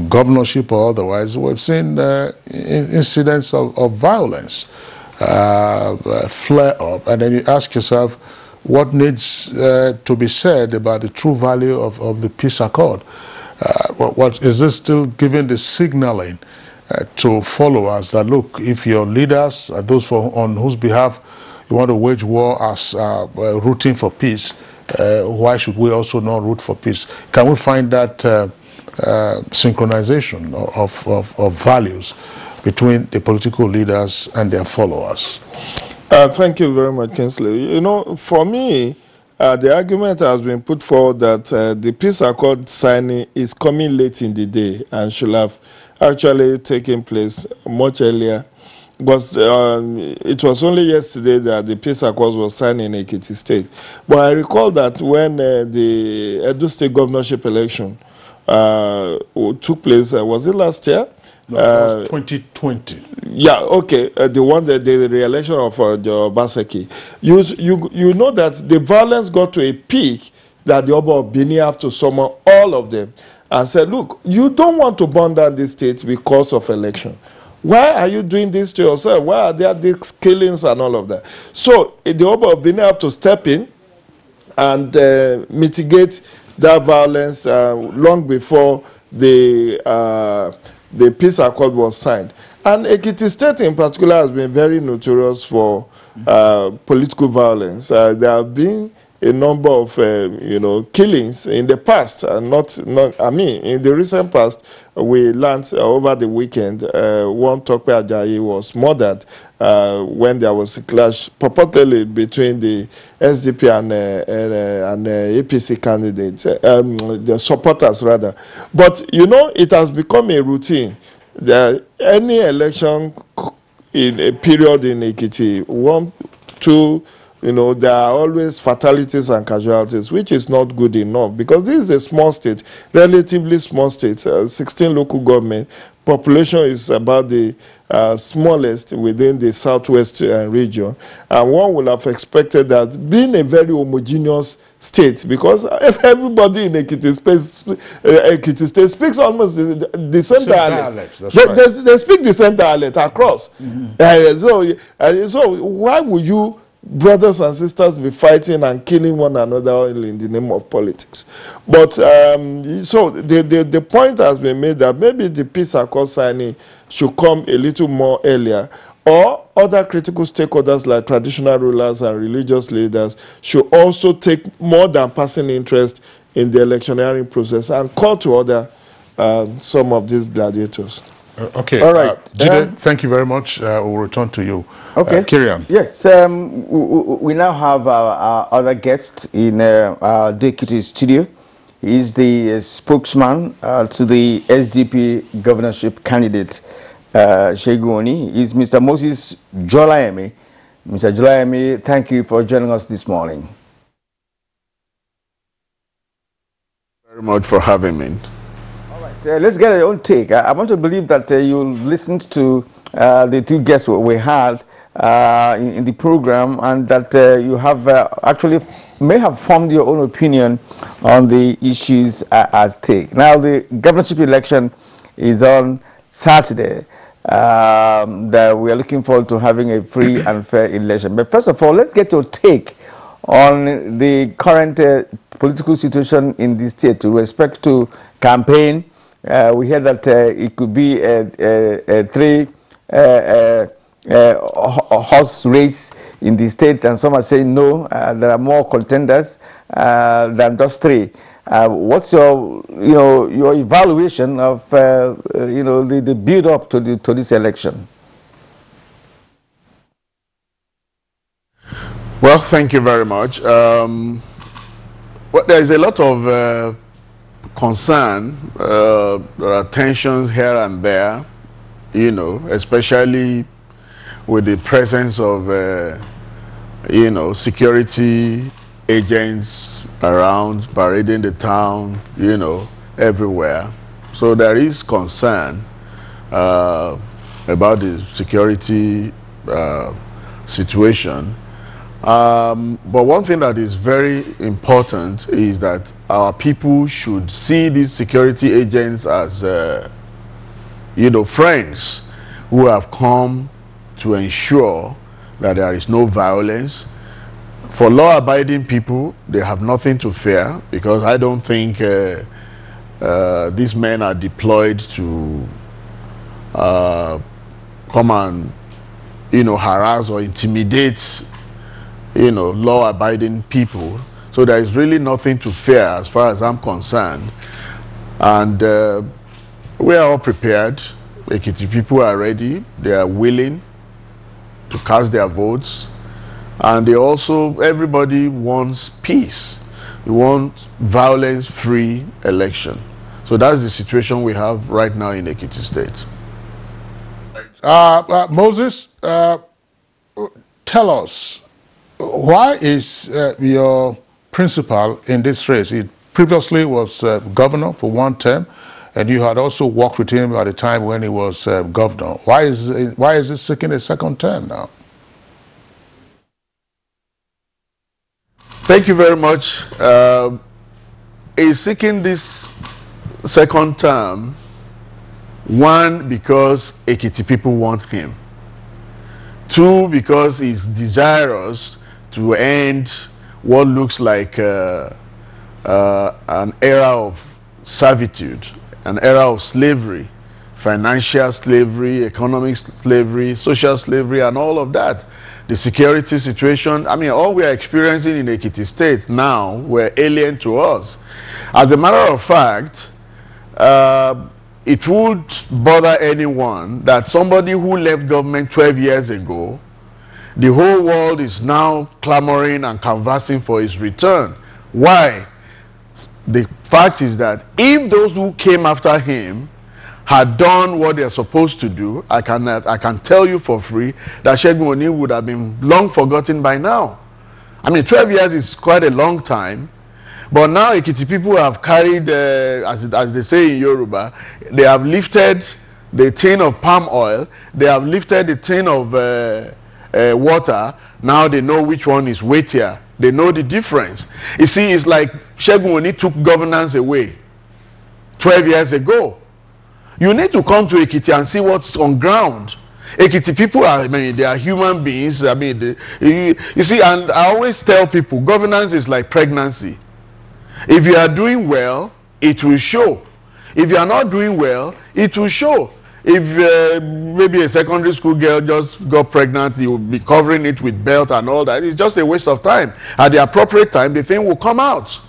governorship or otherwise, we've seen incidents of violence flare up, and then you ask yourself, what needs to be said about the true value of the peace accord? What is this still giving the signaling to followers that, look, if your leaders, those on whose behalf you want to wage war, as rooting for peace, why should we also not root for peace? Can we find that synchronization of values between the political leaders and their followers? Thank you very much, Kingsley. You know, for me, the argument has been put forward that the peace accord signing is coming late in the day and should have actually taken place much earlier. Because it was only yesterday that the peace accord was signed in Ekiti State. But I recall that when the Edo State governorship election took place, was it last year? No, that was 2020. Yeah, okay. The one that the re-election of Obaseki. You know that the violence got to a peak that the Oba of Benin have to summon all of them and said, look, you don't want to burn down this state because of election. Why are you doing this to yourself? Why are there these killings and all of that? So the Oba of Benin have to step in and mitigate that violence long before the peace accord was signed. And Ekiti State in particular has been very notorious for political violence. There have been a number of killings in the past, in the recent past. We learned over the weekend one Tope Ajayi was murdered when there was a clash purportedly between the SDP and APC candidates, the supporters rather. But you know, it has become a routine that any election in a period in Ekiti, 1, 2, there are always fatalities and casualties, which is not good enough, because this is a small state, relatively small state, 16 local government. Population is about the smallest within the southwest region. And one would have expected that, being a very homogeneous state, because if everybody in Ekiti State speaks almost the same dialect. They speak the same dialect across. So why would you, brothers and sisters, be fighting and killing one another in the name of politics? But so the point has been made that maybe the peace accord signing should come a little more earlier, or other critical stakeholders like traditional rulers and religious leaders should also take more than passing interest in the electioneering process and call to order some of these gladiators. Okay. All right. Jide, thank you very much. We'll return to you. Okay. Kirian. Yes. We now have our other guest in our Ekiti studio. He's the spokesman to the SDP governorship candidate, Shegun. He's Mr. Moses Jolayemi. Mr. Jolayemi, thank you for joining us this morning. Very much for having me. Let's get your own take. I want to believe that you listened to the two guests we had in the program, and that you have actually may have formed your own opinion on the issues at stake. Now, the governorship election is on Saturday. That we are looking forward to having a free and fair election. But first of all, let's get your take on the current political situation in the state with respect to campaign. We hear that it could be a horse race in the state, and some are saying no, there are more contenders than just 3. What's your your evaluation of the build up to this election? Well, thank you very much. Well, there is a lot of concern. There are tensions here and there, especially with the presence of security agents around parading the town, everywhere. So there is concern about the security situation. But one thing that is very important is that our people should see these security agents as, friends who have come to ensure that there is no violence. For law-abiding people, they have nothing to fear, because I don't think these men are deployed to come and, harass or intimidate, law-abiding people. So there is really nothing to fear as far as I'm concerned. And we are all prepared. Ekiti people are ready. They are willing to cast their votes. And everybody wants peace. We want violence-free election. So that's the situation we have right now in Ekiti State. Moses, tell us, why is your principal in this race? He previously was governor for 1 term, and you had also worked with him at the time when he was governor. Why is he seeking a 2nd term now? Thank you very much. He's seeking this 2nd term, 1, because Ekiti people want him. 2, because he's desirous to end what looks like an era of servitude, an era of slavery, financial slavery, economic slavery, social slavery, and all of that. The security situation, all we are experiencing in Ekiti State now were alien to us. As a matter of fact, it would bother anyone that somebody who left government 12 years ago, the whole world is now clamoring and canvassing for his return. Why? The fact is that if those who came after him had done what they're supposed to do, I can tell you for free that Segun Oni would have been long forgotten by now. 12 years is quite a long time. But now Ekiti people have carried, as they say in Yoruba, they have lifted the tin of palm oil, they have lifted the tin of water. Now they know which one is weightier. They know the difference. You see, it's like Segun Oni took governance away 12 years ago. You need to come to Ekiti and see what's on ground. Ekiti people are, they are human beings. You see, and I always tell people, governance is like pregnancy. If you are doing well, it will show. If you are not doing well, it will show. If maybe a secondary school girl just got pregnant, you will be covering it with belt and all that. It's just a waste of time. At the appropriate time, the thing will come out.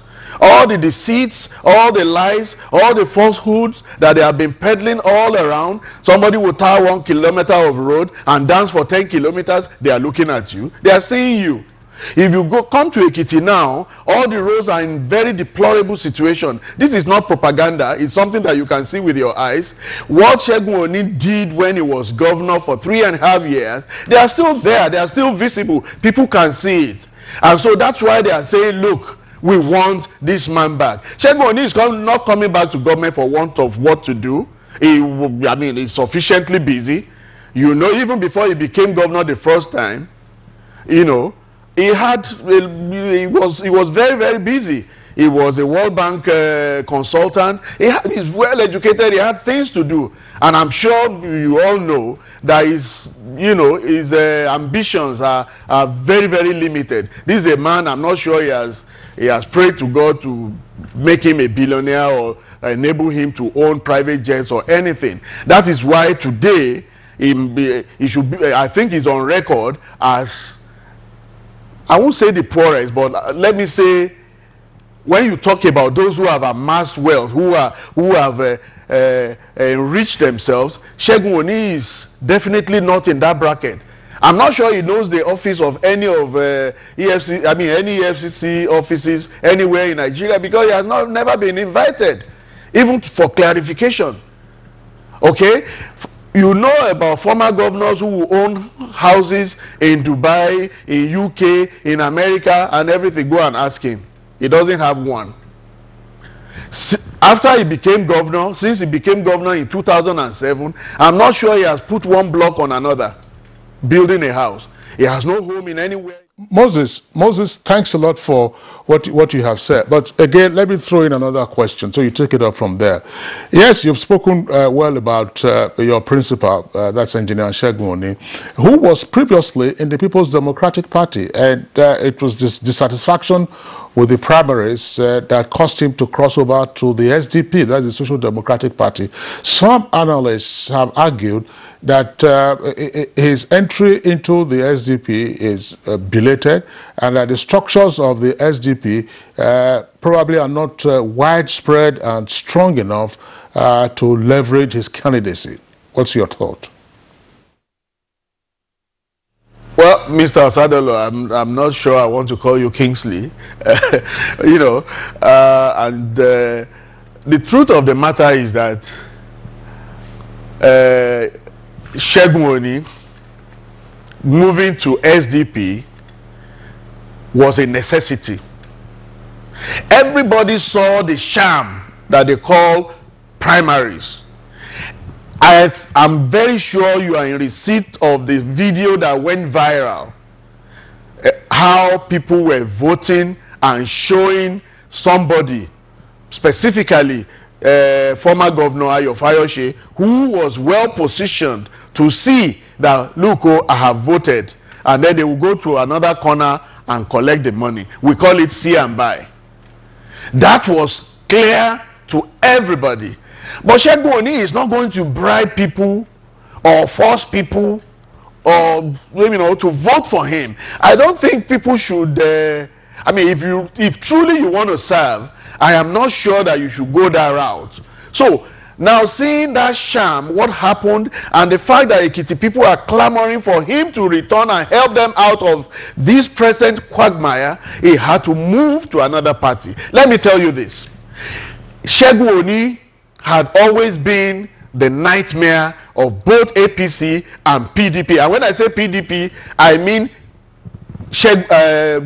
All the deceits, all the lies, all the falsehoods that they have been peddling all around. Somebody will tar 1 kilometer of road and dance for 10 kilometers. They are looking at you. They are seeing you. If you come to Ekiti now, all the roads are in very deplorable situation. This is not propaganda. It's something that you can see with your eyes. What Segun Oni did when he was governor for 3.5 years, they are still there. They are still visible. People can see it. And so that's why they are saying, look, we want this man back. Segun Oni is not coming back to government for want of what to do. He's sufficiently busy. You know, even before he became governor the first time, you know, he was very, very busy. He was a World Bank consultant. He's well educated. He had things to do, and I'm sure you all know that his ambitions are very, very limited. This is a man. I'm not sure he has prayed to God to make him a billionaire or enable him to own private jets or anything. That is why today he should be. I think he's on record as, I won't say the poorest, but let me say, when you talk about those who have amassed wealth, who have enriched themselves, Segun Oni is definitely not in that bracket. I'm not sure he knows the office of any of any EFCC offices anywhere in Nigeria, because he has never been invited, even for clarification. Okay? You know about former governors who own houses in Dubai, in UK, in America, and everything. Go and ask him. He doesn't have one. After he became governor, since he became governor in 2007, I'm not sure he has put one block on another, building a house. He has no home in anywhere. Moses, thanks a lot for what you have said. But again, let me throw in another question, so you take it up from there. Yes, you've spoken well about your principal, that's Engineer Segun Oni, who was previously in the People's Democratic Party, and it was this dissatisfaction with the primaries that caused him to cross over to the SDP, that's the Social Democratic Party. Some analysts have argued that his entry into the SDP is belated, and that the structures of the SDP probably are not widespread and strong enough to leverage his candidacy. What's your thought? Well, Mr. Osadolo, I'm not sure I want to call you Kingsley, you know, and the truth of the matter is that Segun Oni moving to SDP was a necessity. Everybody saw the sham that they call primaries. I'm very sure you are in receipt of the video that went viral, how people were voting and showing somebody, specifically former Governor Ayo Fayose, who was well positioned to see that, look, oh, I have voted, and then they will go to another corner and collect the money. We call it see and buy. That was clear to everybody. But Segun Oni is not going to bribe people or force people or, you know, to vote for him. I don't think people should, I mean, if truly you want to serve, I am not sure that you should go that route. So now, seeing that sham, what happened, and the fact that Ekiti people are clamoring for him to return and help them out of this present quagmire, he had to move to another party. Let me tell you this. Segun Oni had always been the nightmare of both APC and PDP. And when I say PDP, I mean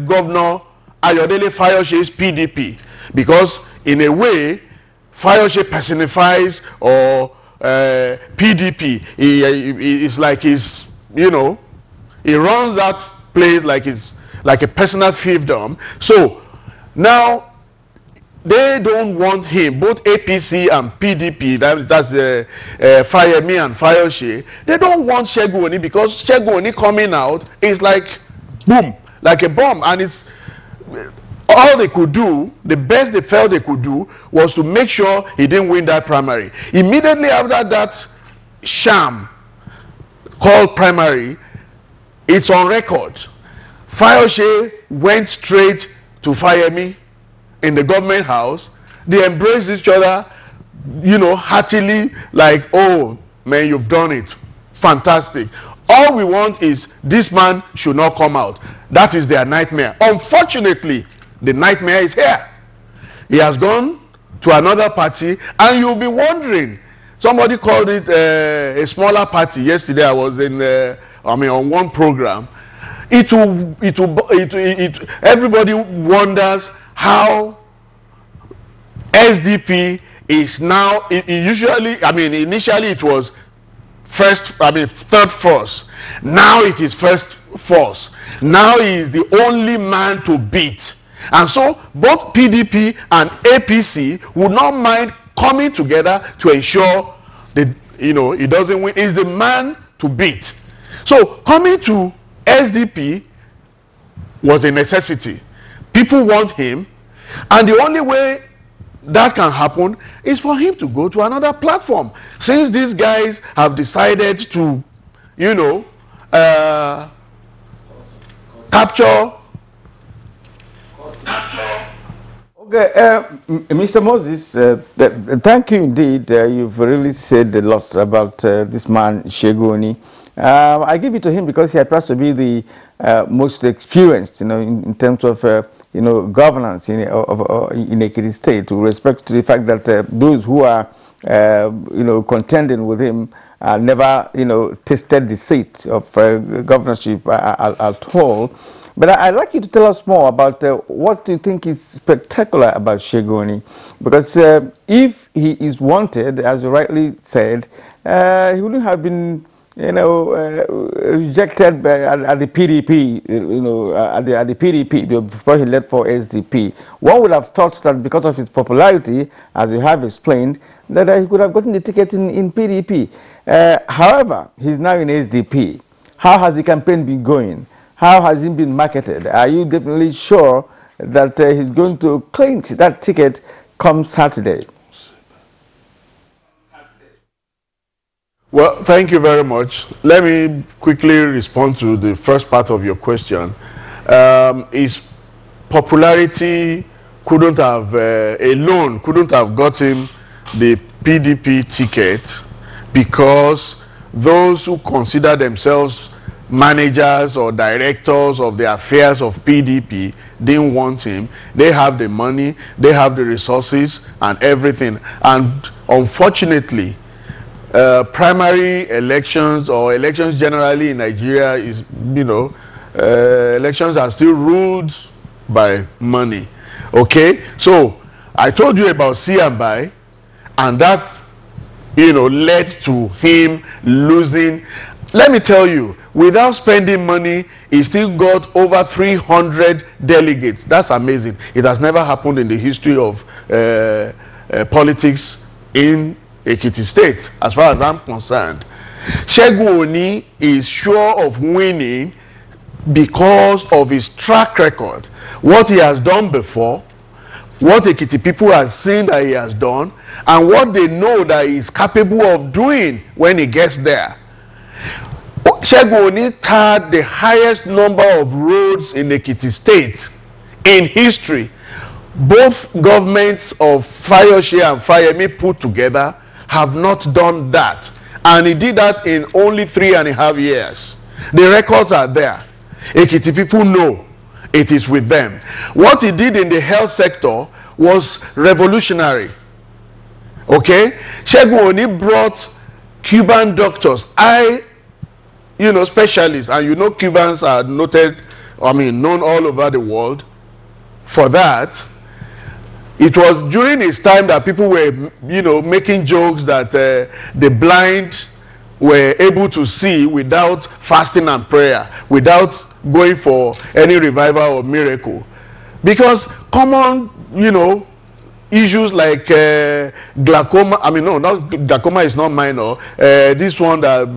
Governor Ayodele Fayose's PDP. Because in a way, Fayose personifies or PDP. It's like he's, you know, he runs that place like it's like a personal fiefdom. So now they don't want him, both APC and PDP, that's Fayemi and Fayose. They don't want Segun Oni, because Segun Oni coming out is like boom, like a bomb, and it's all they could do, the best they felt they could do, was to make sure he didn't win that primary. Immediately after that sham called primary, it's on record. Fayose went straight to Fayemi in the government house. They embraced each other, you know, heartily, like, oh man, you've done it, fantastic. All we want is this man should not come out. That is their nightmare. Unfortunately, the nightmare is here. He has gone to another party, and you'll be wondering, somebody called it a smaller party. Yesterday I was in on one program. Everybody wonders how SDP is now, usually, I mean, initially it was third force. Now it is first force. Now he is the only man to beat. And so both PDP and APC would not mind coming together to ensure that, he doesn't win. He's the man to beat. So coming to SDP was a necessity. People want him, and the only way that can happen is for him to go to another platform. Since these guys have decided to, capture. Okay, Mr. Moses, thank you indeed. You've really said a lot about this man, Shegoni. I give it to him because he appears to be the most experienced, in terms of, governance in Ekiti State, with respect to the fact that those who are, contending with him never, tasted the seat of governorship at all. But I'd like you to tell us more about what do you think is spectacular about Shegoni, because if he is wanted, as you rightly said, he wouldn't have been, rejected at the PDP, at the PDP before he left for SDP. One would have thought that because of his popularity, as you have explained, that he could have gotten the ticket in PDP. However, he's now in SDP. How has the campaign been going? How has it been marketed? Are you definitely sure that he's going to clinch that ticket come Saturday? Well, thank you very much. Let me quickly respond to the first part of your question. His popularity couldn't have, alone, couldn't have got him the PDP ticket, because those who consider themselves managers or directors of the affairs of PDP didn't want him. They have the money, they have the resources and everything. And unfortunately, primary elections or elections generally in Nigeria is, elections are still ruled by money. Okay, so I told you about C&I, and that, led to him losing. Let me tell you, without spending money, he still got over 300 delegates. That's amazing. It has never happened in the history of politics in Ekiti State, as far as I'm concerned. Shegoni is sure of winning because of his track record, what he has done before, what Ekiti people have seen that he has done, and what they know that he is capable of doing when he gets there. Shegoni had the highest number of roads in Ekiti State in history. Both governments of Fayoshe and Fayemi put together have not done that. And he did that in only 3.5 years. The records are there. Ekiti people know it is with them. What he did in the health sector was revolutionary. Okay? Shegoni brought Cuban doctors, specialists, and Cubans are noted, known all over the world for that. It was during his time that people were, making jokes that the blind were able to see without fasting and prayer, without going for any revival or miracle. Because common, issues like glaucoma, glaucoma is not minor. This one that,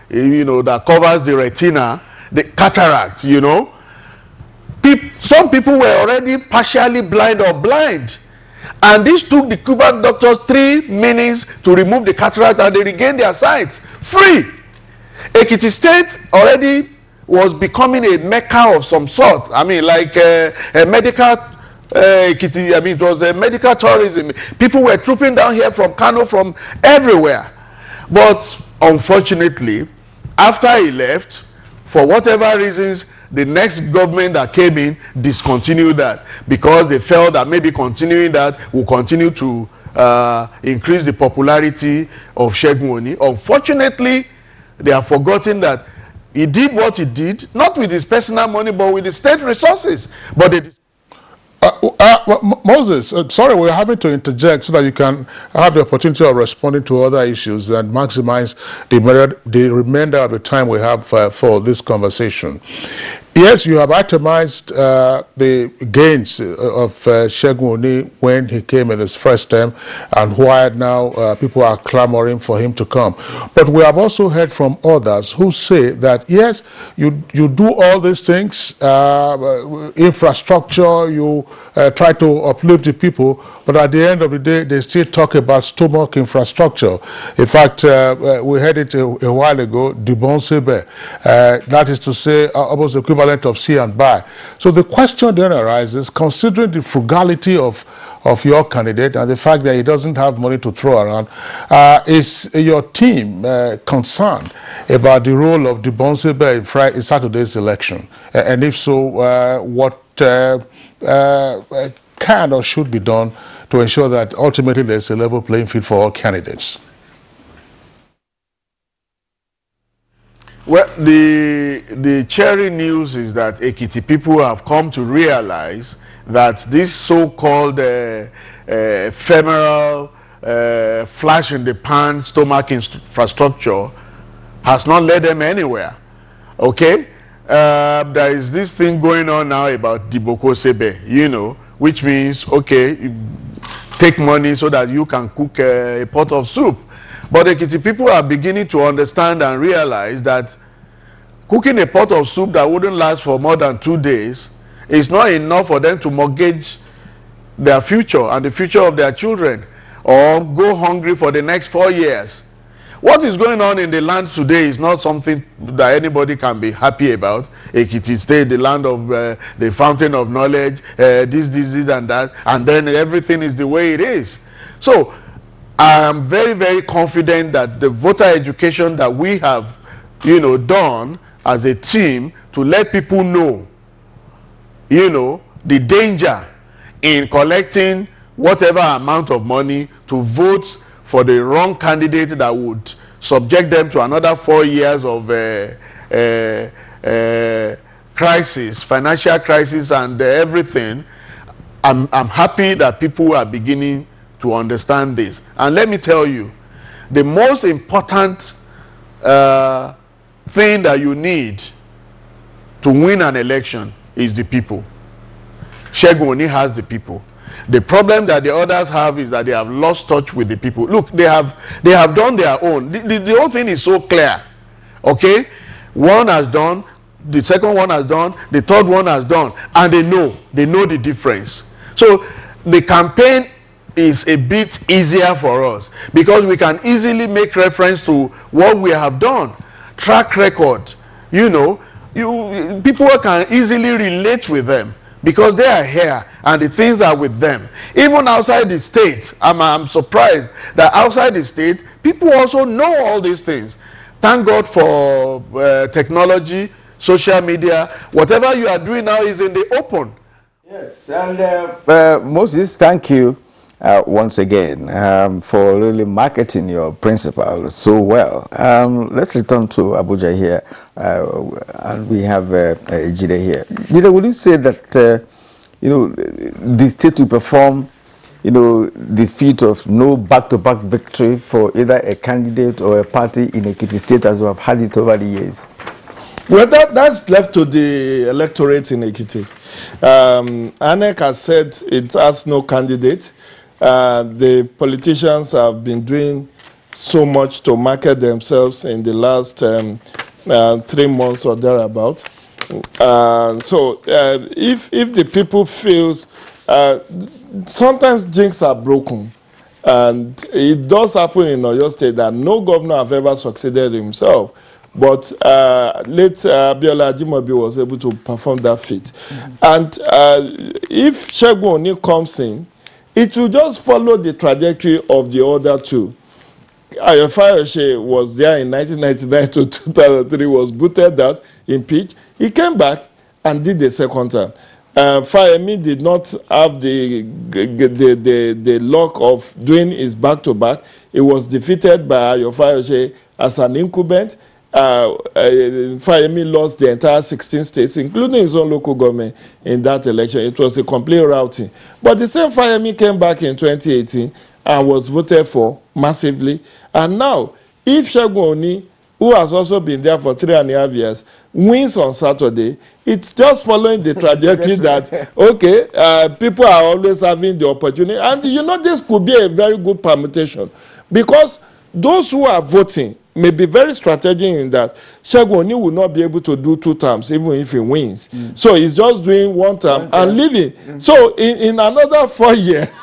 that covers the retina, the cataract, some people were already partially blind or blind. And this took the Cuban doctors 3 minutes to remove the cataract, and they regained their sight. Free. Ekiti State already was becoming a mecca of some sort. Like a medical, it was a medical tourism. People were trooping down here from Kano, from everywhere. But unfortunately, after he left, for whatever reasons, the next government that came in discontinued that, because they felt that maybe continuing that will continue to increase the popularity of Shegoni. Unfortunately, they have forgotten that he did what he did, not with his personal money, but with the state resources. But they Moses, sorry, we're having to interject so that you can have the opportunity of responding to other issues and maximize the remainder of the time we have for this conversation. Yes, you have itemized the gains of Segun Oni when he came in his first term, and why now people are clamoring for him to come. But we have also heard from others who say that, yes, you do all these things, infrastructure, you try to uplift the people, but at the end of the day, they still talk about stomach infrastructure. In fact, we heard it a while ago, Dibonsebe, that is to say, almost equivalent of see and buy. So the question then arises, considering the frugality of your candidate and the fact that he doesn't have money to throw around, is your team concerned about the role of Dibonsebe in Saturday's election? And if so, what can or should be done to ensure that ultimately there's a level playing field for all candidates? Well, the cherry news is that Ekiti people have come to realize that this so-called ephemeral flash in the pan stomach infrastructure has not led them anywhere. Okay? There is this thing going on now about Diboko Sebe, you know, which means, okay, you take money so that you can cook a pot of soup. But Ekiti people are beginning to understand and realize that cooking a pot of soup that wouldn't last for more than 2 days is not enough for them to mortgage their future and the future of their children, or go hungry for the next 4 years. What is going on in the land today is not something that anybody can be happy about. Ekiti State, the land of the fountain of knowledge, this and that, and then everything is the way it is. So I am very, very confident that the voter education that we have, you know, done as a team to let people know, you know, the danger in collecting whatever amount of money to vote for the wrong candidate that would subject them to another 4 years of crisis, financial crisis and everything. I'm happy that people are beginning to understand this. And let me tell you, the most important thing that you need to win an election is the people. Segun Oni has the people. The problem that the others have is that they have lost touch with the people. Look, they have done their own. The whole thing is so clear. Okay? One has done, the second one has done, the third one has done, and they know the difference. So the campaign is a bit easier for us because we can easily make reference to what we have done. Track record, you know, people can easily relate with them because they are here and the things are with them. Even outside the state, I'm surprised that outside the state, people also know all these things. Thank God for technology, social media. Whatever you are doing now is in the open. Yes, and Moses, thank you once again for really marketing your principle so well. Let's return to Abuja here, and we have Jide here. Jide, would you say that you know, the state will perform, you know, the feat of no back-to-back victory for either a candidate or a party in Ekiti State as we have had it over the years? Well, that's left to the electorate in Ekiti. ANEC has said it has no candidate. The politicians have been doing so much to market themselves in the last 3 months or thereabout. So if the people feel, sometimes jinx are broken, and it does happen in Oyo State that no governor have ever succeeded himself. But late Abiola Ajimobi was able to perform that feat. And if Segun Oni comes in, it will just follow the trajectory of the other two. Ayofayose was there in 1999 to 2003, was booted out, impeached. He came back and did the second term. Fayemi did not have the luck of doing his back-to-back. He was defeated by Ayofayose as an incumbent. Fayemi lost the entire 16 states, including his own local government, in that election. It was a complete routing. But the same Fayemi came back in 2018 and was voted for massively. And now, if Segun Oni, who has also been there for 3.5 years, wins on Saturday, it's just following the trajectory that, okay, people are always having the opportunity. And you know, this could be a very good permutation, because those who are voting may be very strategic in that Segun Oni will not be able to do 2 terms even if he wins. So he's just doing 1 term and leaving. So in another 4 years,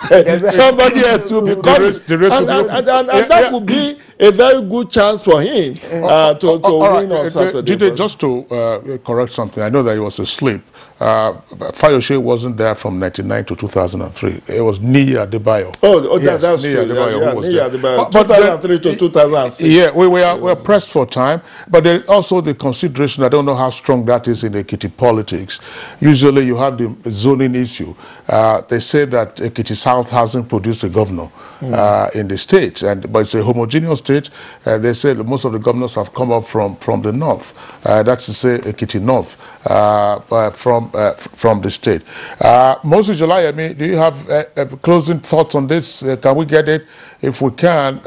somebody has to be coming. And that would be a very good chance for him to win on Saturday. Just to correct something, I know that he was asleep. Fayose wasn't there from 1999 to 2003. It was Niyi Adebayo. Yes, that's true. Niyi Adebayo. 2003 to 2006. Yeah, we are pressed for time, but there also the consideration, I don't know how strong that is in Ekiti politics. Usually you have the zoning issue. They say that Ekiti South hasn't produced a governor in the state, but it's a homogeneous state. They say that most of the governors have come up from the north. That's to say Ekiti North from the state. Moses Jolayemi, do you have closing thoughts on this? Can we get it? If we can,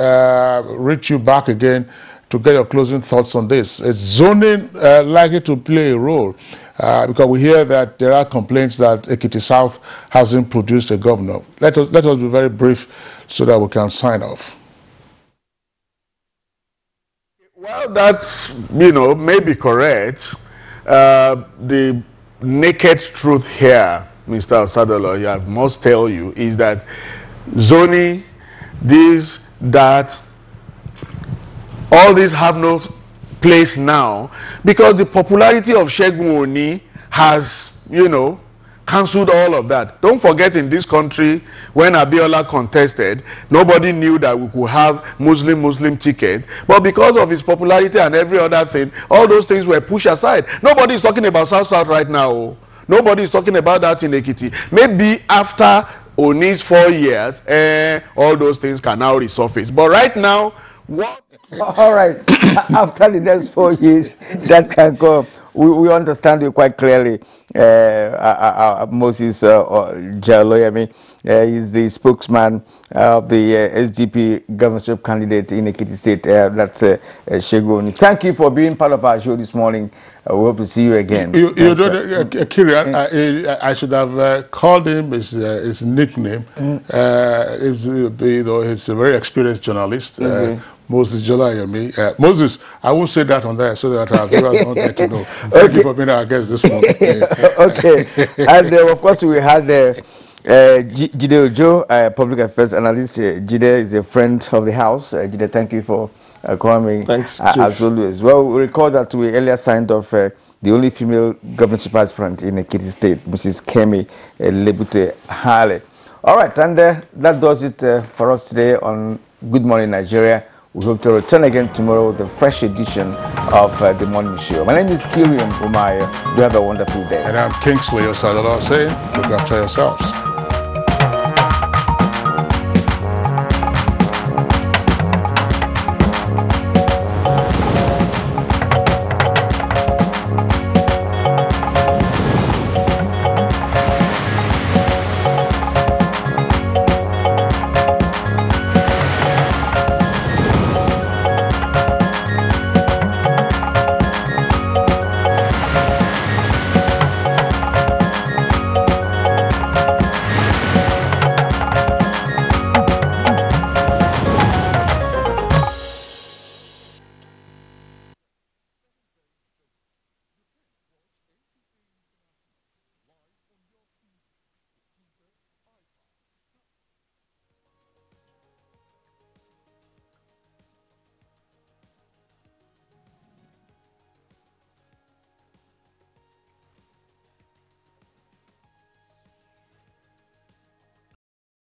reach you back again to get your closing thoughts on this. Is zoning likely to play a role? Because we hear that there are complaints that Ekiti South hasn't produced a governor. Let us be very brief so that we can sign off. Well, that's, may be correct. The naked truth here, Mr. Osadolo, I must tell you, is that zoning, this, that, all these have no place now, because the popularity of Segun Oni has, cancelled all of that. Don't forget, in this country, when Abiola contested, nobody knew that we could have Muslim ticket. But because of his popularity and every other thing, all those things were pushed aside. Nobody is talking about South right now. Nobody is talking about that in Ekiti. Maybe after Oni's 4 years, all those things can now resurface. But right now, what? All right. After the next 4 years, that can go. We understand you quite clearly. Moses Jolayemi is the spokesman of the SDP governorship candidate in Ekiti State. That's Segun Oni. Thank you for being part of our show this morning. We hope to see you again. Kirian, I should have called him his nickname. He's a very experienced journalist. Moses Jolayemi. Moses, I won't say that on there so that our viewers don't get to know. Thank you for being our guest this morning. Okay. And of course, we had Jide Ojo, public affairs analyst. Jide is a friend of the house. Jide, thank you for coming. Thanks, as always. Well, we recall that we earlier signed off the only female governorship aspirant in Ekiti State, Mrs. Kemi Lebute Hale. All right, and that does it for us today on Good Morning Nigeria. We hope to return again tomorrow with a fresh edition of The Morning Show. My name is Kirian Umaya. Do have a wonderful day. And I'm Kingsley Osadolo saying, look after yourselves.